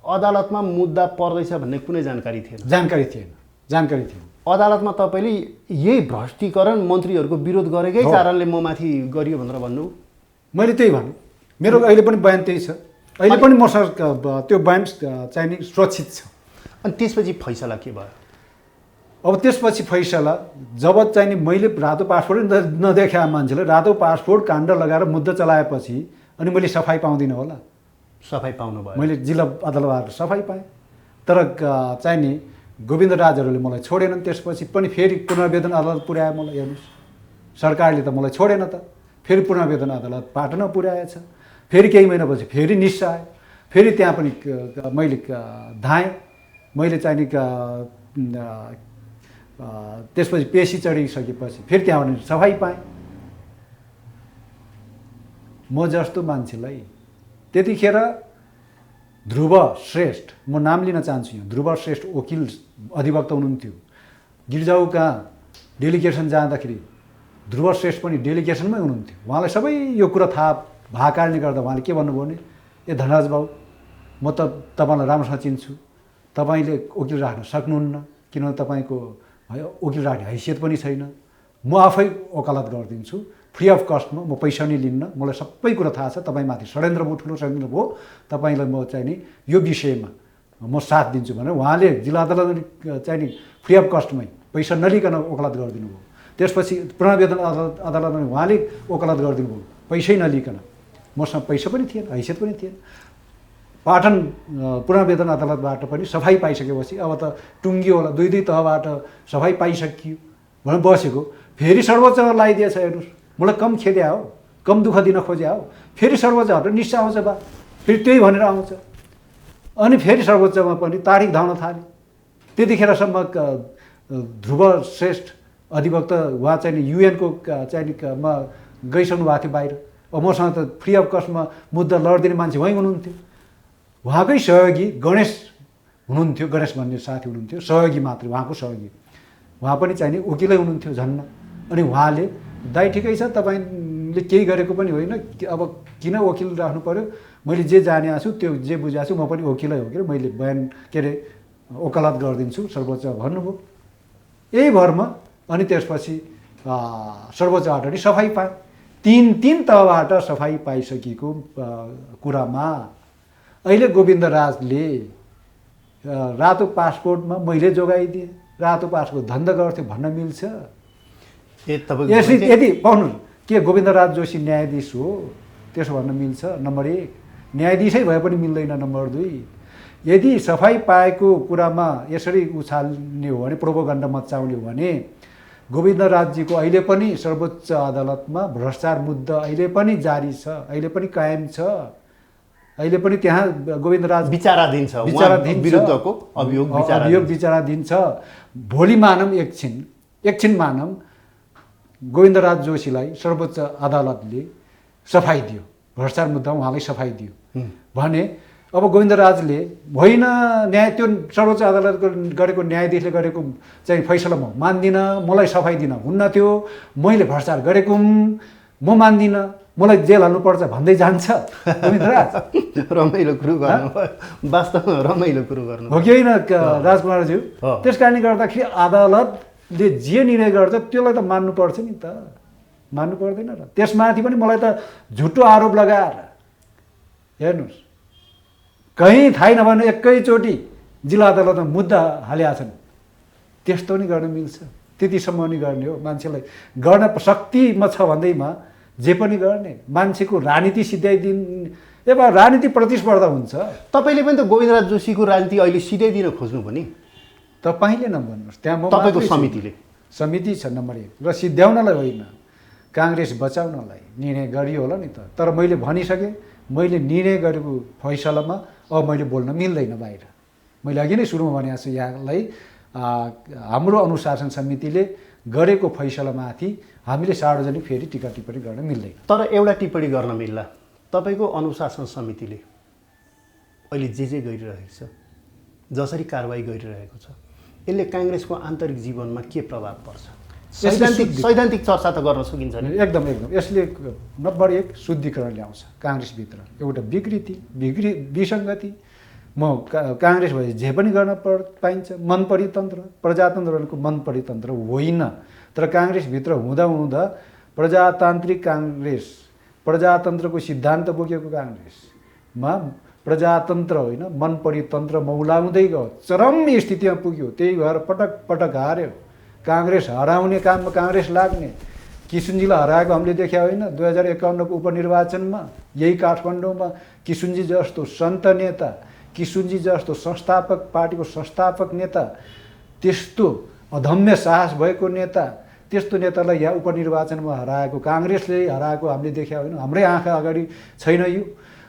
अदालतमा मुद्दा पर्दैछ भन्ने कुनै जानकारी थिएन? जानकारी थिएन। अदालतमा तपाईँले यही भ्रष्टीकरण मन्त्रीहरूको विरोध गरेकै कारणले म माथि गरियो भनेर भन्नु? मैले त्यही भने मेरो अहिले पनि बयान त्यही छ। अहिले पनि मसँग त्यो बयान चाहिँ नि सुरक्षित छ। अनि त्यसपछि फैसला के भयो? अब त्यसपछि फैसला जब चाहिँ नि मैले रातो पासपोर्ट नदेखाए मान्छेले रातो पासपोर्ट काण्ड लगाएर मुद्दा चलाएपछि अनि मैले सफाई पाउँदिनँ होला। सफाई पाउनु भयो? मैले जिल्ला अदालतबाट सफाई पाएँ तर चाहिँ नि गोविन्द राजहरूले मलाई छोडेनन्। त्यसपछि पनि फेरि पुनर्वेदन अदालत पुर्यायो मलाई। हेर्नुहोस् सरकारले त मलाई छोडेन त, फेरि पुनर्वेदन अदालत पाटन पुर्याएछ। फेरि केही महिनापछि फेरि निस्सायो, फेरि त्यहाँ पनि मैले धाएँ। मैले चाहिँ नि त्यसपछि पेशी चढिसकेपछि फेरि त्यहाँबाट सफाई पाएँ। म जस्तो मान्छेलाई त्यतिखेर ध्रुव श्रेष्ठ, म नाम लिन चाहन्छु यहाँ, ध्रुव श्रेष्ठ वकिल अधिवक्ता हुनुहुन्थ्यो। गिरिजाऊ कहाँ डेलिगेसन जाँदाखेरि ध्रुव श्रेष्ठ पनि डेलिगेसनमै हुनुहुन्थ्यो। उहाँलाई सबै यो कुरा थाहा भएको कारणले गर्दा उहाँले के भन्नुभयो भने ए धनराज बाबु म त तपाईँलाई राम्रोसँग चिन्छु, तपाईँले वकिल राख्न सक्नुहुन्न किनभने तपाईँको वकिल राख्ने हैसियत पनि छैन। म आफै वकालत गरिदिन्छु फ्री अफ कस्टमा, म पैसा नै लिन्न, मलाई सबै कुरा थाहा छ। तपाईँमाथि षड्यन्त्र भयो, ठुलो षड्यन्त्र भयो, तपाईँलाई म चाहिँ नि यो विषयमा म साथ दिन्छु भनेर उहाँले जिल्ला अदालतले चाहिँ नि फ्री अफ कस्टमै पैसा नलिकन वकालत गरिदिनु भयो। त्यसपछि पुनर्वेदन अदालतमा उहाँले वकालत गरिदिनु भयो पैसै नलिकन। मसँग पैसा पनि थिएन, हैसियत पनि थिएन। पाटन पुनर्वेदन अदालतबाट पनि सफाई पाइसकेपछि अब त टुङ्गियो होला, दुई तहबाट सफाई पाइसकियो भनेर बसेको। फेरि सर्वोच्चमा लगाइदिएछ। हेर्नुहोस् मलाई कम खेद्या हो, कम दुःख दिन खोज्या हो। फेरि सर्वोच्च हटेर निस्सा आउँछ बा, फेरि त्यही भनेर आउँछ। अनि फेरि सर्वोच्चमा पनि तारिक धाउन थाल्यो। त्यतिखेरसम्म ध्रुव श्रेष्ठ अधिवक्ता उहाँ चाहिँ नि युएनको चाहिँ नि गइसक्नु भएको थियो बाहिर। अब मसँग त फ्री अफ कस्टमा मुद्दा लडिदिने मान्छे उहीँ हुनुहुन्थ्यो। उहाँकै सहयोगी गणेश हुनुहुन्थ्यो, गणेश भन्ने साथी हुनुहुन्थ्यो, सहयोगी मात्रै, उहाँको सहयोगी। उहाँ पनि चाहिँ नि वकिलै हुनुहुन्थ्यो झन्न। अनि उहाँले दाइ ठिकै छ तपाईँले केही गरेको पनि होइन, अब किन वकिल राख्नु पर्यो, मैले जे जाने छु त्यो जे बुझाएको छु म पनि वकिलै हो कि मैले बयान के अरे वकालत गरिदिन्छु सर्वोच्च भन्नुभयो। यही भरमा अनि त्यसपछि सर्वोच्चबाट नि सफाइ पाए। तीन तहबाट सफाइ पाइसकेको कुरामा अहिले गोविन्द राजले रातो पासपोर्टमा मैले जोगाइदिएँ, रातो पासपोर्ट धन्दा गर्थ्यो भन्न मिल्छ? यदि पाउनु के गोविन्द राज जोशी न्यायाधीश हो त्यसो भन्न मिल्छ? नम्बर 1 न्यायाधीशै भए पनि मिल्दैन। नम्बर 2 यदि सफाइ पाएको कुरामा यसरी उछाल्ने हो भने, प्रोपोगन्डा मचाउने हो भने गोविन्द राजजीको अहिले पनि सर्वोच्च अदालतमा भ्रष्टाचार मुद्दा अहिले पनि जारी छ, अहिले पनि कायम छ, अहिले पनि त्यहाँ गोविन्द राज विचाराधीन विरुद्धको अभियोग विचाराधीन छ। भोलि मानम एकछिन मानम गोविन्द राज जोशीलाई सर्वोच्च अदालतले सफाई दियो, भ्रष्टाचार मुद्दामा उहाँलाई सफाई दियो भने अब गोविन्द राजले होइन त्यो सर्वोच्च अदालतको गरेको न्यायाधीशले गरेको चाहिँ फैसला म मान्दिनँ, मलाई सफाई दिन हुन्न थियो, मैले भ्रष्टाचार गरेको म मान्दिनँ, मलाई जेल हाल्नुपर्छ भन्दै जान्छ गोविन्द राज। रमाइलो कुरो गर्नु, वास्तवमा रमाइलो कुरो गर्नु हो कि होइन राजकुमारज्यू? त्यस कारणले गर्दाखेरि अदालतले जे निर्णय गर्छ त्यसलाई त मान्नुपर्छ नि त, मान्नु पर्दैन र? त्यसमाथि पनि मलाई त झुटो आरोप लगाएर हेर्नुहोस्, कहीँ थाहै नभने एकैचोटि जिल्ला अदालतमा मुद्दा हालेका छन्, त्यस्तो नि गर्न मिल्छ? त्यतिसम्म नि गर्ने हो? मान्छेलाई गर्न शक्तिमा छ भन्दैमा जे पनि गर्ने, मान्छेको राजनीति सिध्याइदिने। अब राजनीति प्रतिस्पर्धा हुन्छ। तपाईँले पनि त गोविन्दराज जोशीको राजनीति अहिले सिध्याइदिन खोज्नु पनि? तपाईँले नभन्नुहोस्, त्यहाँ म तपाईँको समिति छ नम्बर 1 र सिध्याउनलाई होइन, काङ्ग्रेस बचाउनलाई निर्णय गरियो होला नि त। तर मैले भनिसकेँ, मैले निर्णय गरेको फैसलामा अब मैले बोल्न मिल्दैन बाहिर। मैले अघि नै सुरुमा भनेको छु यहाँलाई, हाम्रो अनुशासन समितिले गरेको फैसलामाथि हामीले सार्वजनिक फेरि टिका टिप्पणी गर्न मिल्दैन। तर एउटा टिप्पणी गर्न मिल्ला, तपाईँको अनुशासन समितिले अहिले जे गरिरहेको छ, जसरी कारवाही गरिरहेको छ, यसले काङ्ग्रेसको आन्तरिक जीवनमा के प्रभाव पर्छ? सैद्धान्तिक चर्चा त गर्न सकिन्छ नि? एकदम यसले नम्बर 1 शुद्धिकरण ल्याउँछ काङ्ग्रेसभित्र, एउटा विसङ्गति। म काङ्ग्रेस भए जे पनि गर्न पाइन्छ, मन परितन्त्र, प्रजातन्त्रको मन परितन्त्र होइन। तर काङ्ग्रेसभित्र हुँदा प्रजातान्त्रिक काङ्ग्रेस, प्रजातन्त्रको सिद्धान्त बोकेको काङ्ग्रेसमा प्रजातन्त्र होइन मन परितन्त्र मौलाउँदै गयो, चरम स्थितिमा पुग्यो। त्यही भएर पटक हार्यो। काङ्ग्रेस हराउने काममा काङ्ग्रेस लाग्ने। किसुनजीलाई हराएको हामीले देखा होइन? 2051को उपनिर्वाचनमा यही काठमाडौँमा किसुनजी जस्तो सन्त नेता, किसुनजी जस्तो संस्थापक, पार्टीको संस्थापक नेता, त्यस्तो अदम्य साहस भएको नेता, त्यस्तो नेतालाई यहाँ उपनिर्वाचनमा हराएको, काङ्ग्रेसले हराएको हामीले देखा होइन? हाम्रै आँखा अगाडि छैन यो?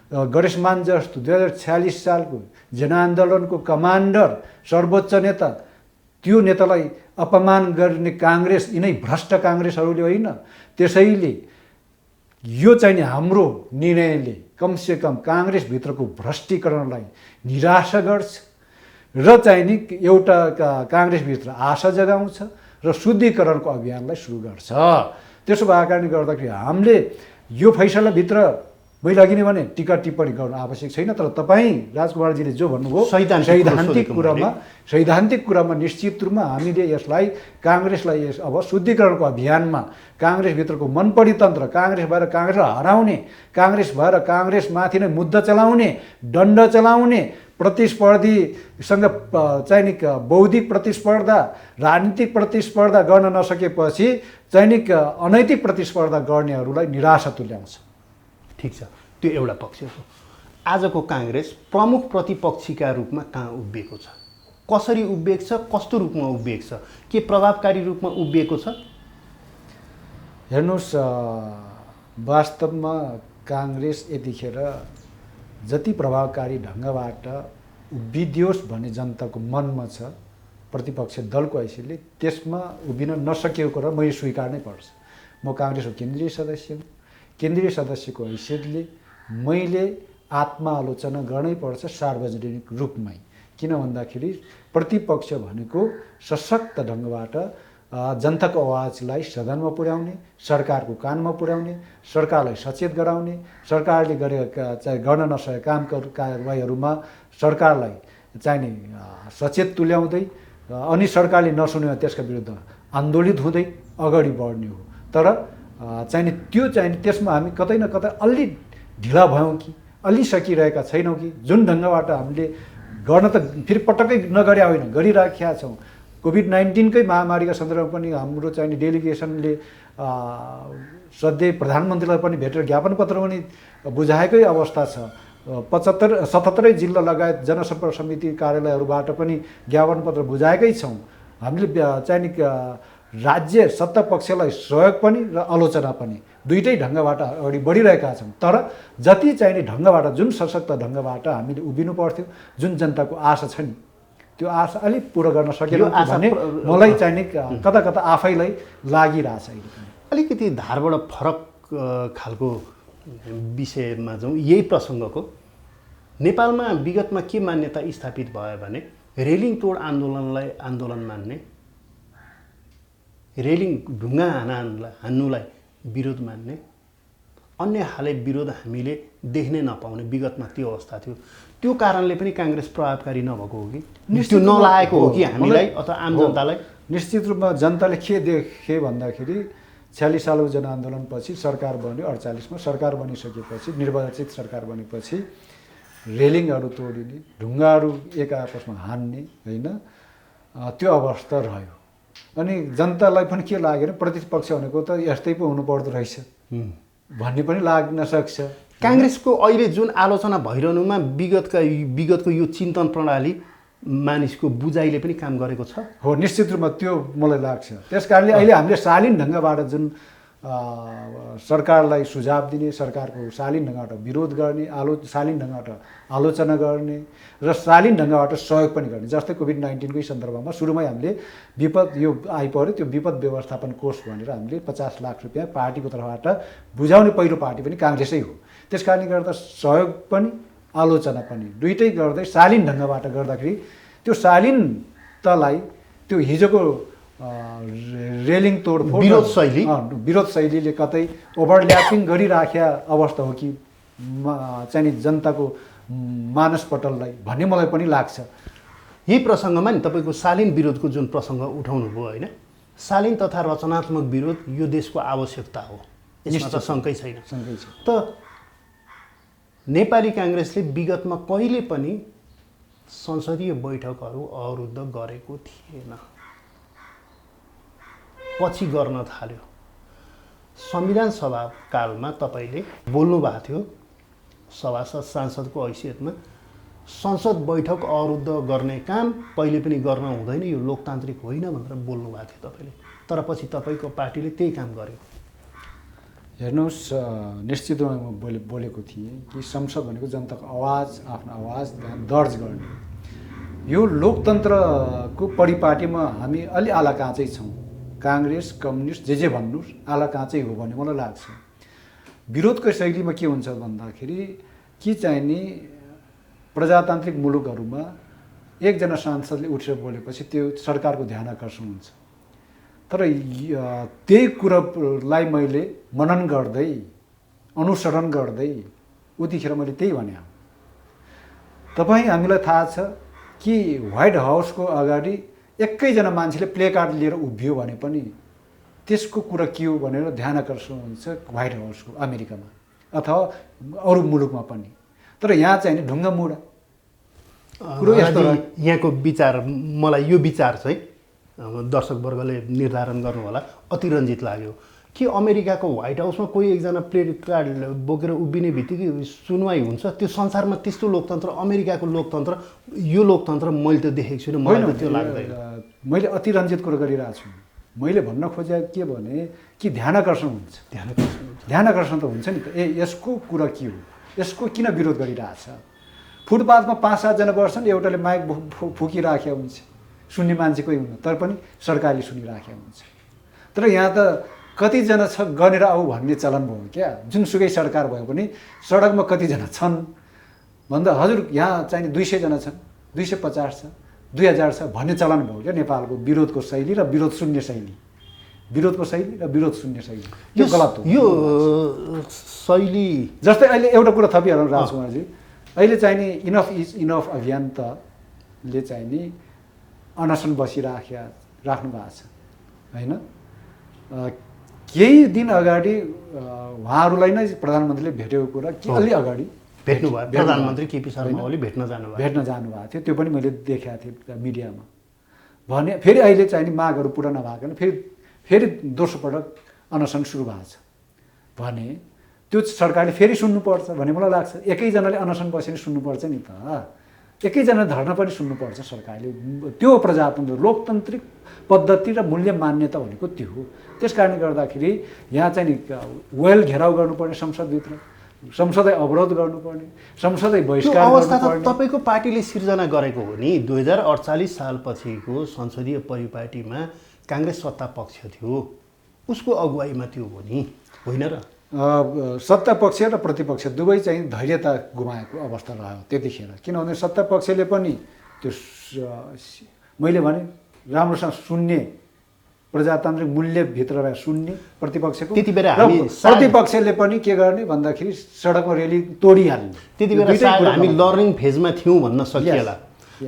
गणेशमान जस्तो 2046 सालको जनआन्दोलनको कमान्डर, सर्वोच्च नेता, त्यो नेतालाई अपमान गर्ने काङ्ग्रेस, यिनै भ्रष्ट काङ्ग्रेसहरूले होइन? त्यसैले यो चाहिँ नि हाम्रो निर्णयले कमसेकम काङ्ग्रेसभित्रको भ्रष्टीकरणलाई निराशा गर्छ र चाहिँ नि एउटा काङ्ग्रेसभित्र आशा जगाउँछ र शुद्धिकरणको अभियानलाई सुरु गर्छ। त्यसो भएको कारणले गर्दाखेरि हामीले यो फैसलाभित्र मैले अघि नै भने टिका टिप्पणी गर्नु आवश्यक छैन। तर तपाईँ राजकुमारजीले जो भन्नुभयो सैद्धान्तिक कुरामा निश्चित रूपमा हामीले यसलाई काङ्ग्रेसलाई अब शुद्धिकरणको अभियानमा काङ्ग्रेसभित्रको मन परितन्त्र, काङ्ग्रेस भएर काङ्ग्रेसलाई हराउने, काङ्ग्रेस भएर काङ्ग्रेसमाथि नै मुद्दा चलाउने, दण्ड चलाउने, प्रतिस्पर्धीसँग चाहिँ नि बौद्धिक प्रतिस्पर्धा, राजनीतिक प्रतिस्पर्धा गर्न नसकेपछि चाहिँ नि अनैतिक प्रतिस्पर्धा गर्नेहरूलाई निराशा तुल्याउँछ। ठिक छ, त्यो एउटा पक्ष हो। आजको काङ्ग्रेस प्रमुख प्रतिपक्षीका रूपमा कहाँ उभिएको छ? कसरी उभिएको छ? कस्तो रूपमा उभिएको छ? के प्रभावकारी रूपमा उभिएको छ? हेर्नुहोस्, वास्तवमा काङ्ग्रेस यतिखेर जति प्रभावकारी ढङ्गबाट उभिदियोस् भन्ने जनताको मनमा छ प्रतिपक्ष दलको हैसियतले, त्यसमा उभिन नसकेको कुरा मैले स्वीकार्नै पर्छ। म काङ्ग्रेसको केन्द्रीय सदस्य हुँ। केन्द्रीय सदस्यको हैसियतले मैले आत्मालोचना गर्नै पर्छ सार्वजनिक रूपमै। किन भन्दाखेरि प्रतिपक्ष भनेको सशक्त ढङ्गबाट जनताको आवाजलाई सदनमा पुर्याउने, सरकारको कानमा पुर्याउने, सरकारलाई सचेत गराउने, सरकारले गरेका चाहिँ गर्न नसकेका कारबाहीहरूमा सरकारलाई चाहिने सचेत तुल्याउँदै अनि सरकारले नसुने त्यसका विरुद्ध आन्दोलित हुँदै अगाडि बढ्ने हो। तर चाहिने त्यो चाहिने त्यसमा हामी कतै न कतै अलि ढिला भयौँ कि अलि सकिरहेका छैनौँ कि जुन ढङ्गबाट हामीले गर्न त फेरि पटक्कै नगरे होइन, गरिराखेका छौँ। कोभिड-19कै महामारीका सन्दर्भमा पनि हाम्रो चाहिने डेलिगेसनले सधैँ प्रधानमन्त्रीलाई पनि भेटेर ज्ञापन पत्र पनि बुझाएकै अवस्था छ। 77 जिल्ला लगायत जनसम्पर्क समिति कार्यालयहरूबाट पनि ज्ञापन पत्र बुझाएकै छौँ। हामीले चाहिने राज्य सत्ता पक्षलाई सहयोग पनि र आलोचना पनि दुईटै ढङ्गबाट अगाडि बढिरहेका छौँ। तर जति चाहिने ढङ्गबाट, जुन सशक्त ढङ्गबाट हामीले उभिनु पर्थ्यो, जुन जनताको आशा छ नि, त्यो आशा अलिक पुरा गर्न सकेन भने मलाई चाहिने कता कता आफैलाई लागिरहेछ। अलिकति धारबाट फरक खालको विषयमा जाउँ। यही प्रसङ्गको नेपालमा विगतमा के मान्यता स्थापित भयो भने रेलिङ तोड आन्दोलनलाई आन्दोलन मान्ने, रेलिङ ढुङ्गा हान्नुलाई विरोध मान्ने, अन्य खाले विरोध हामीले देख्नै नपाउने विगतमा त्यो अवस्था थियो। त्यो कारणले पनि काङ्ग्रेस प्रभावकारी नभएको हो कि त्यो नलागेको हो कि हामीलाई अथवा आम जनतालाई? निश्चित रूपमा जनताले के देखे भन्दाखेरि 46 सालको जनआन्दोलनपछि सरकार बन्यो, 48मा सरकार बनिसकेपछि, निर्वाचित सरकार बनेपछि रेलिङहरू तोडिने, ढुङ्गाहरू एक आपसमा हान्ने होइन, त्यो अवस्था रह्यो। अनि जनतालाई पनि के लाग्यो, प्रतिपक्ष भनेको त यस्तै पो हुनुपर्दो रहेछ भन्ने पनि लाग्न सक्छ। काङ्ग्रेसको अहिले जुन आलोचना भइरहनुमा विगतको यो चिन्तन प्रणाली मानिसको बुझाइले पनि काम गरेको छ। हो, निश्चित रूपमा त्यो मलाई लाग्छ। त्यस कारणले अहिले हामीले शालीन ढङ्गबाट जुन सरकारलाई सुझाव दिने, सरकारको शालीन ढङ्गबाट विरोध गर्ने, शालीन ढङ्गबाट आलोचना गर्ने र शालीन ढङ्गबाट सहयोग पनि गर्ने। जस्तै कोभिड-19कै सन्दर्भमा सुरुमै हामीले विपद यो आइपऱ्यो, त्यो विपद व्यवस्थापन कोष भनेर हामीले 50 लाख रुपियाँ पार्टीको तर्फबाट बुझाउने पहिलो पार्टी पनि काङ्ग्रेसै हो। त्यस कारणले गर्दा सहयोग पनि आलोचना पनि दुइटै गर्दै शालीन ढङ्गबाट गर्दाखेरि त्यो शालीनतालाई त्यो हिजोको रेलिङ तोडफोड विरोध शैलीले कतै ओभरल्यापिङ गरिराखेका अवस्था हो कि चाहिँ जनताको मानसपटललाई भन्ने मलाई पनि लाग्छ। यही प्रसङ्गमा नि तपाईँको शालीन विरोधको जुन प्रसङ्ग उठाउनु भयो होइन, शालीन तथा रचनात्मक विरोध यो देशको आवश्यकता हो, यसमा त शङ्कै छैन। त नेपाली काङ्ग्रेसले विगतमा कहिले पनि संसदीय बैठकहरू अवरुद्ध गरेको थिएन, पछि गर्न थाल्यो। संविधान सभा कालमा तपाईँले बोल्नु भएको थियो सभासद सांसदको हैसियतमा, संसद बैठक अवरुद्ध गर्ने काम पहिले पनि गर्न हुँदैन, यो लोकतान्त्रिक होइन भनेर बोल्नु भएको थियो तपाईँले। तर पछि तपाईँको पार्टीले त्यही काम गर्यो। हेर्नुहोस्, निश्चित रूपमा म बोलेको थिएँ कि संसद भनेको जनताको आवाज, आफ्नो आवाज दर्ज गर्ने, यो लोकतन्त्रको परिपाटीमा हामी अलि आला काँचै छौँ। काङ्ग्रेस, कम्युनिस्ट जे भन्नुहोस् आला काँचै हो भन्ने मलाई लाग्छ। विरोधको शैलीमा के हुन्छ भन्दाखेरि कि चाहिने प्रजातान्त्रिक मुलुकहरूमा एकजना सांसदले उठेर बोलेपछि त्यो सरकारको ध्यान आकर्षण हुन्छ। तर त्यही कुरालाई मैले मनन गर्दै, अनुसरण गर्दै उतिखेर मैले त्यही भने, तपाईँ हामीलाई थाहा छ कि व्हाइट हाउसको अगाडि एकैजना मान्छेले प्ले कार्ड लिएर उभियो भने पनि त्यसको कुरा के हो भनेर ध्यान आकर्षण हुन्छ व्हाइट हाउसको, अमेरिकामा अथवा अरू मुलुकमा पनि। तर यहाँ चाहिँ नि ढुङ्गा मुढा कुरो यस्तो। यहाँको विचार, मलाई यो विचार चाहिँ दर्शकवर्गले निर्धारण गर्नु होला, अतिरञ्जित लाग्यो कि अमेरिकाको व्हाइट हाउसमा कोही एकजना प्ले कार्ड बोकेर उभिने बित्तिकै सुनवाई हुन्छ। त्यो संसारमा त्यस्तो लोकतन्त्र, अमेरिकाको लोकतन्त्र, यो लोकतन्त्र मैले त देखेको छुइनँ, मलाई त त्यो लाग्दैन। मैले अतिरञ्जित कुरो गरिरहेको छु। मैले भन्न खोजेको के भने कि ध्यान आकर्षण हुन्छ। ध्यान आकर्षण त हुन्छ नि त। यसको कुरा के हो, यसको किन विरोध गरिरहेछ? फुटपाथमा 5-7 जना बस्छन्, एउटाले माइक फुकिराखेको हुन्छ, सुन्ने मान्छे कोही हुन्न, तर पनि सरकारले सुनिराखेको हुन्छ। तर यहाँ त कतिजना छ गनेर आऊ भन्ने चलन भयो क्या। जुनसुकै सरकार भयो पनि सडकमा कतिजना छन् भन्दा हजुर यहाँ चाहिँ 200 जना छन्, 250 छ 2000 छ भन्ने चलन भयो क्या नेपालको विरोधको शैली र विरोध शून्य शैली, विरोधको शैली र विरोध शून्य शैली। यो गलत हो। यो शैली जस्तै अहिले एउटा कुरा थपिहालौँ राजकुमारजी, अहिले चाहिँ नि इनफ इज इनफ अभियान त ले चाहिँ नि अनसन राख्नु भएको छ होइन। केही दिन अगाडि उहाँहरूलाई नै प्रधानमन्त्रीले भेटेको कुरा कि अलि अगाडि भेट्नुभयो, प्रधानमन्त्री केपी शर्मा ओली भेट्न जानुभएको थियो, त्यो पनि मैले देखेको थिएँ मिडियामा। भने फेरि अहिले चाहिँ नि मागहरू पुरा नभएकोले फेरि दोस्रो पटक अनसन सुरु भएको छ भने त्यो सरकारले फेरि सुन्नुपर्छ भन्ने मलाई लाग्छ। एकैजनाले अनसन बसेर सुन्नुपर्छ नि त, एकैजनाले धर्ना पनि सुन्नुपर्छ सरकारले। त्यो प्रजातन्त्र लोकतान्त्रिक पद्धति र मूल्य मान्यता भनेको त्यो हो। त्यस कारणले गर्दाखेरि यहाँ चाहिँ नि वेल घेराउ गर्नुपर्ने संसदभित्र, संसदै अवरोध गर्नुपर्ने, संसदै बहिष्कार गर्नुपर्ने। तपाईँको पार्टीले सिर्जना गरेको हो नि। 2048 सालपछिको संसदीय परिपाटीमा काङ्ग्रेस सत्ता पक्ष थियो, उसको अगुवाईमा त्यो हो नि, होइन र? सत्ता पक्ष र प्रतिपक्ष दुवै चाहिँ धैर्यता गुमाएको अवस्था रह्यो त्यतिखेर। किनभने सत्ता पक्षले पनि त्यो मैले भने राम्रोसँग सुन्ने, प्रजातान्त्रिक मूल्यभित्र सुन्ने प्रतिपक्षको, त्यति बेला प्रतिपक्षले पनि के गर्ने भन्दाखेरि सडकमा रेली तोडिहाल्ने। त्यति बेला हामी लर्निङ फेजमा थियौँ भन्न सकिएला।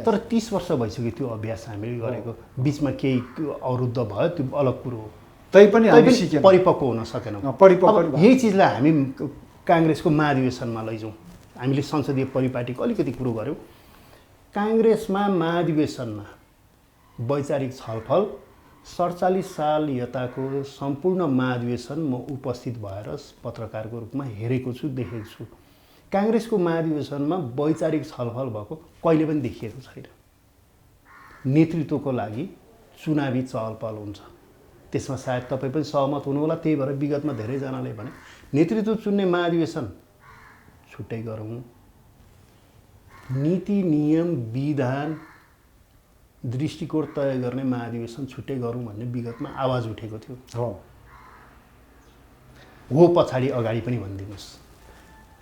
तर 30 वर्ष भइसक्यो त्यो अभ्यास हामीले गरेको, बिचमा केही अवरुद्ध भयो, त्यो अलग कुरो हो। तैपनि हामी सिकेनौँ, परिपक्व हुन सकेनौँ। यही चिजलाई हामी काङ्ग्रेसको महाधिवेशनमा लैजाउँ। हामीले संसदीय परिपाटीको अलिकति कुरो गऱ्यौँ। काङ्ग्रेसमा महाधिवेशनमा वैचारिक छलफल 47 साल यताको सम्पूर्ण महाधिवेशन म उपस्थित भएर पत्रकारको रूपमा हेरेको छु, देखेको छु। काङ्ग्रेसको महाधिवेशनमा वैचारिक छलफल भएको कहिले पनि देखिएको छैन। नेतृत्वको लागि चुनावी चहलपहल हुन्छ, त्यसमा सायद तपाईँ पनि सहमत हुनुहोला। त्यही भएर विगतमा धेरैजनाले भने नेतृत्व चुन्ने महाधिवेशन छुट्टै गरौँ, नीति नियम विधान दृष्टिकोण तय गर्ने महाधिवेशन छुट्टै गरौँ भन्ने विगतमा आवाज उठेको थियो। हो पछाडि अगाडि पनि भनिदिनुहोस्।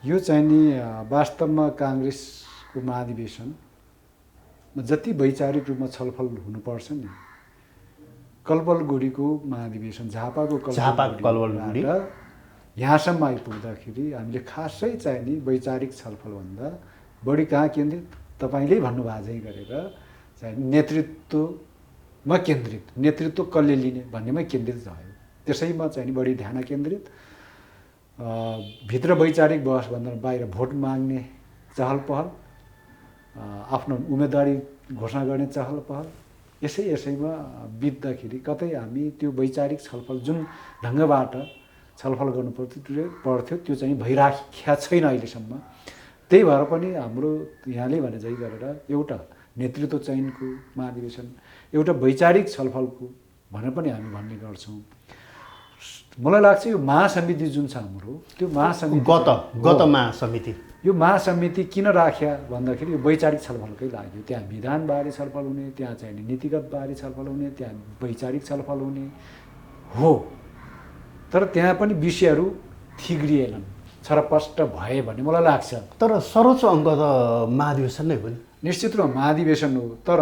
यो चाहिँ नि वास्तवमा काङ्ग्रेसको महाधिवेशनमा जति वैचारिक रूपमा छलफल हुनुपर्छ नि, कलवलगुडीको महाधिवेशन, झापाको कलवलगुडी यहाँसम्म आइपुग्दाखेरि हामीले खासै चाहिँ नि वैचारिक छलफलभन्दा बढी कहाँ केन्द्रित, तपाईँले भन्नुभएको चाहिँ गरेर चाहिँ नेतृत्वमा केन्द्रित, नेतृत्व कसले लिने भन्नेमै केन्द्रित रह्यो। त्यसैमा चाहिँ नि बढी ध्यान केन्द्रित, भित्र वैचारिक बहसभन्दा बाहिर भोट माग्ने चहल पहल, आफ्नो उम्मेदवारी घोषणा गर्ने चहल पहल, यसैमा बित्दाखेरि कतै हामी त्यो वैचारिक छलफल जुन ढङ्गबाट छलफल गर्नु पर्थ्यो त्यो चाहिँ भइराखेका छैन अहिलेसम्म। त्यही भएर पनि हाम्रो यहाँले भने जै गरेर एउटा नेतृत्व चयनको महाधिवेशन, एउटा वैचारिक छलफलको भनेर पनि हामी भन्ने गर्छौँ। मलाई लाग्छ यो महासमिति जुन छ हाम्रो, त्यो महासमिति गत महासमिति, यो महासमिति किन राख्या भन्दाखेरि यो वैचारिक छलफलकै लागि। त्यहाँ विधानबारे छलफल हुने, त्यहाँ चाहिँ नीतिगतबारे छलफल हुने, त्यहाँ वैचारिक छलफल हुने हो। तर त्यहाँ पनि विषयहरू थिग्रिएनन्, छरपष्ट भए भन्ने मलाई लाग्छ। तर सर्वोच्च अङ्क त महाधिवेशन नै हो नि। निश्चित रूपमा महाधिवेशन हो, तर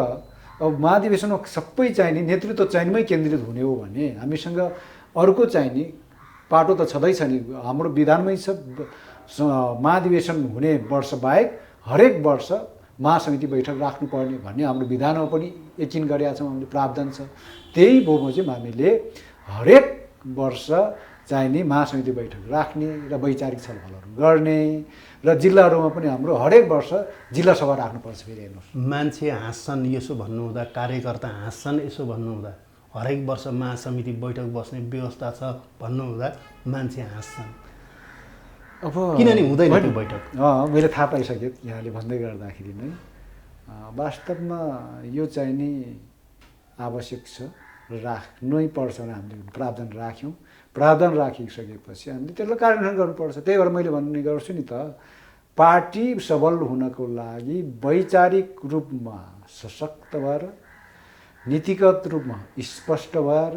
अब महाधिवेशनमा सबै चाहिने नेतृत्व चयनमै केन्द्रित हुने हो भने हामीसँग अर्को चाहिने पाटो त छँदैछ नि। हाम्रो विधानमै छ महाधिवेशन हुने वर्ष बाहेक हरेक वर्ष महासमिति बैठक राख्नुपर्ने भन्ने हाम्रो विधानमा पनि यकिन गरेका छौँ, हामीले प्रावधान छ। त्यही भोमा चाहिँ हामीले हरेक वर्ष चाहिने महासमिति बैठक राख्ने र वैचारिक छलफलहरू गर्ने र जिल्लाहरूमा पनि हाम्रो हरेक वर्ष जिल्ला सभा राख्नुपर्छ। फेरि हेर्नुहोस्, मान्छे हाँस्छन् यसो भन्नुहुँदा, कार्यकर्ता हाँस्छन् यसो भन्नुहुँदा, हरेक वर्ष महासमिति बैठक बस्ने व्यवस्था छ भन्नुहुँदा मान्छे हाँस्छन्। अब किनभने हुँदैन त्यो बैठक। मैले थाहा पाइसकेँ यहाँले भन्दै गर्दाखेरि नै। वास्तवमा यो चाहिँ नि आवश्यक छ र राख्नै पर्छ भने हामीले प्रावधान राख्यौँ। प्रावधान राखिसकेपछि हामीले त्यसलाई कार्यान्वयन गर्नुपर्छ। त्यही भएर मैले भन्ने गर्छु नि त, पार्टी सबल हुनको लागि वैचारिक रूपमा सशक्त भएर, नीतिगत रूपमा स्पष्ट भएर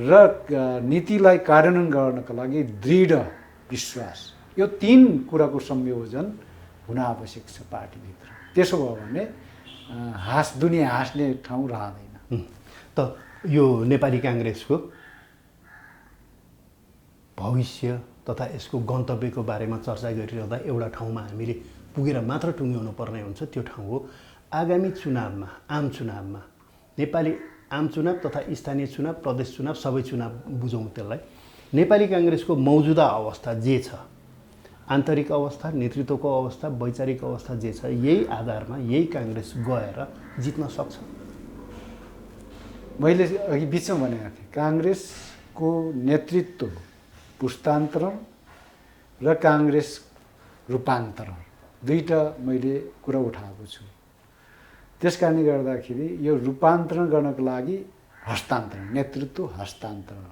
र नीतिलाई कार्यान्वयन गर्नका लागि दृढ विश्वास, यो 3 कुराको संयोजन हुन आवश्यक छ पार्टीभित्र। त्यसो भयो भने दुनियाँ हाँस्ने ठाउँ रहँदैन। त यो नेपाली काङ्ग्रेसको भविष्य तथा यसको गन्तव्यको बारेमा चर्चा गरिरहँदा एउटा ठाउँमा हामीले पुगेर मात्र टुङ्ग्याउनु पर्ने हुन्छ, त्यो ठाउँ हो आगामी चुनावमा, आम चुनावमा, नेपाली आम चुनाव तथा स्थानीय चुनाव, प्रदेश चुनाव, सबै चुनाव बुझौँ त्यसलाई, नेपाली काङ्ग्रेसको मौजुदा अवस्था जे छ, आन्तरिक अवस्था, नेतृत्वको अवस्था, वैचारिक अवस्था जे छ, यही आधारमा यही काङ्ग्रेस गएर जित्न सक्छ। मैले अघि बिचमा भनेको थिएँ, काङ्ग्रेसको नेतृत्व पुस्तान्तरण र काङ्ग्रेस रूपान्तरण दुईटा मैले कुरा उठाएको छु। त्यस कारणले गर्दाखेरि यो रूपान्तरण गर्नको लागि हस्तान्तरण, नेतृत्व हस्तान्तरण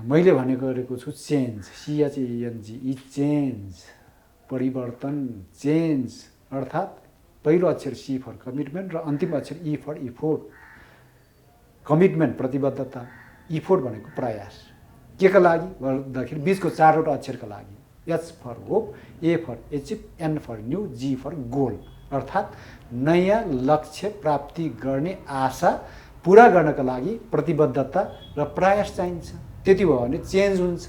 मैले भनेको छु चेन्ज, CHANG, यी चेन्ज, परिवर्तन, चेन्ज अर्थात् पहिलो अक्षर C फर कमिटमेन्ट र अन्तिम अक्षर E फर इफोर्ट। कमिटमेन्ट प्रतिबद्धता, इफोर्ट भनेको प्रयास, के का लागि भन्दाखेरि बिचको चारवटा अक्षरका लागि, H for hope, A for achieve, N for new, G for goal, अर्थात् नयाँ लक्ष्य प्राप्ति गर्ने आशा पुरा गर्नका लागि प्रतिबद्धता र प्रयास चाहिन्छ। त्यति भयो भने चेन्ज हुन्छ।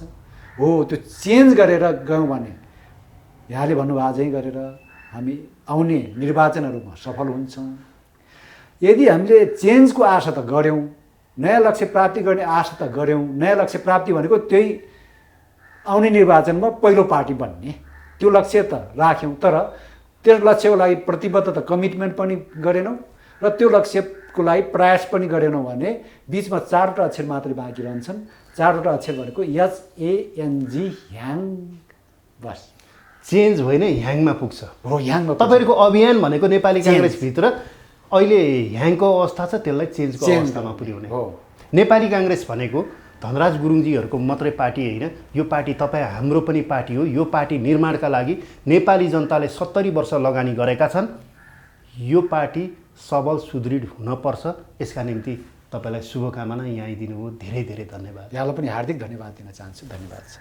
हो, त्यो चेन्ज गरेर गयौँ भने यहाँले भन्नुभयो अझै गरेर हामी आउने निर्वाचनहरूमा सफल हुन्छौँ। यदि हामीले चेन्जको आशा त गऱ्यौँ, नयाँ लक्ष्य प्राप्ति गर्ने आशा त गऱ्यौँ, नयाँ लक्ष्य प्राप्ति भनेको त्यही आउने निर्वाचनमा पहिलो पार्टी बन्ने, त्यो लक्ष्य त राख्यौँ, तर त्यो लक्ष्यको लागि प्रतिबद्धता कमिटमेन्ट पनि गरेनौँ र त्यो लक्ष्यको लागि प्रयास पनि गरेनौँ भने बिचमा चारवटा अक्षर मात्रै बाँकी रहन्छन्। चारवटा अक्षर भनेको HANG, ह्याङ, बस। चेन्ज होइन, ह्याङमा पुग्छ। हो, ह्याङमा। तपाईँहरूको अभियान भनेको नेपाली काङ्ग्रेसभित्र अहिले ह्याङको अवस्था छ, त्यसलाई चेन्जको अवस्थामा पुर्याउने हो। नेपाली काङ्ग्रेस भनेको धनराज गुरुङजीहरूको मात्रै पार्टी होइन, यो पार्टी तपाईँ हाम्रो पनि पार्टी हो। यो पार्टी निर्माणका लागि नेपाली जनताले 70 वर्ष लगानी गरेका छन्। यो पार्टी सबल सुदृढ हुनपर्छ। यसका निम्ति तपाईँलाई शुभकामना यहाँ आइदिनु हो। धेरै धेरै धन्यवाद। यहाँलाई पनि हार्दिक धन्यवाद दिन चाहन्छु। धन्यवाद छ।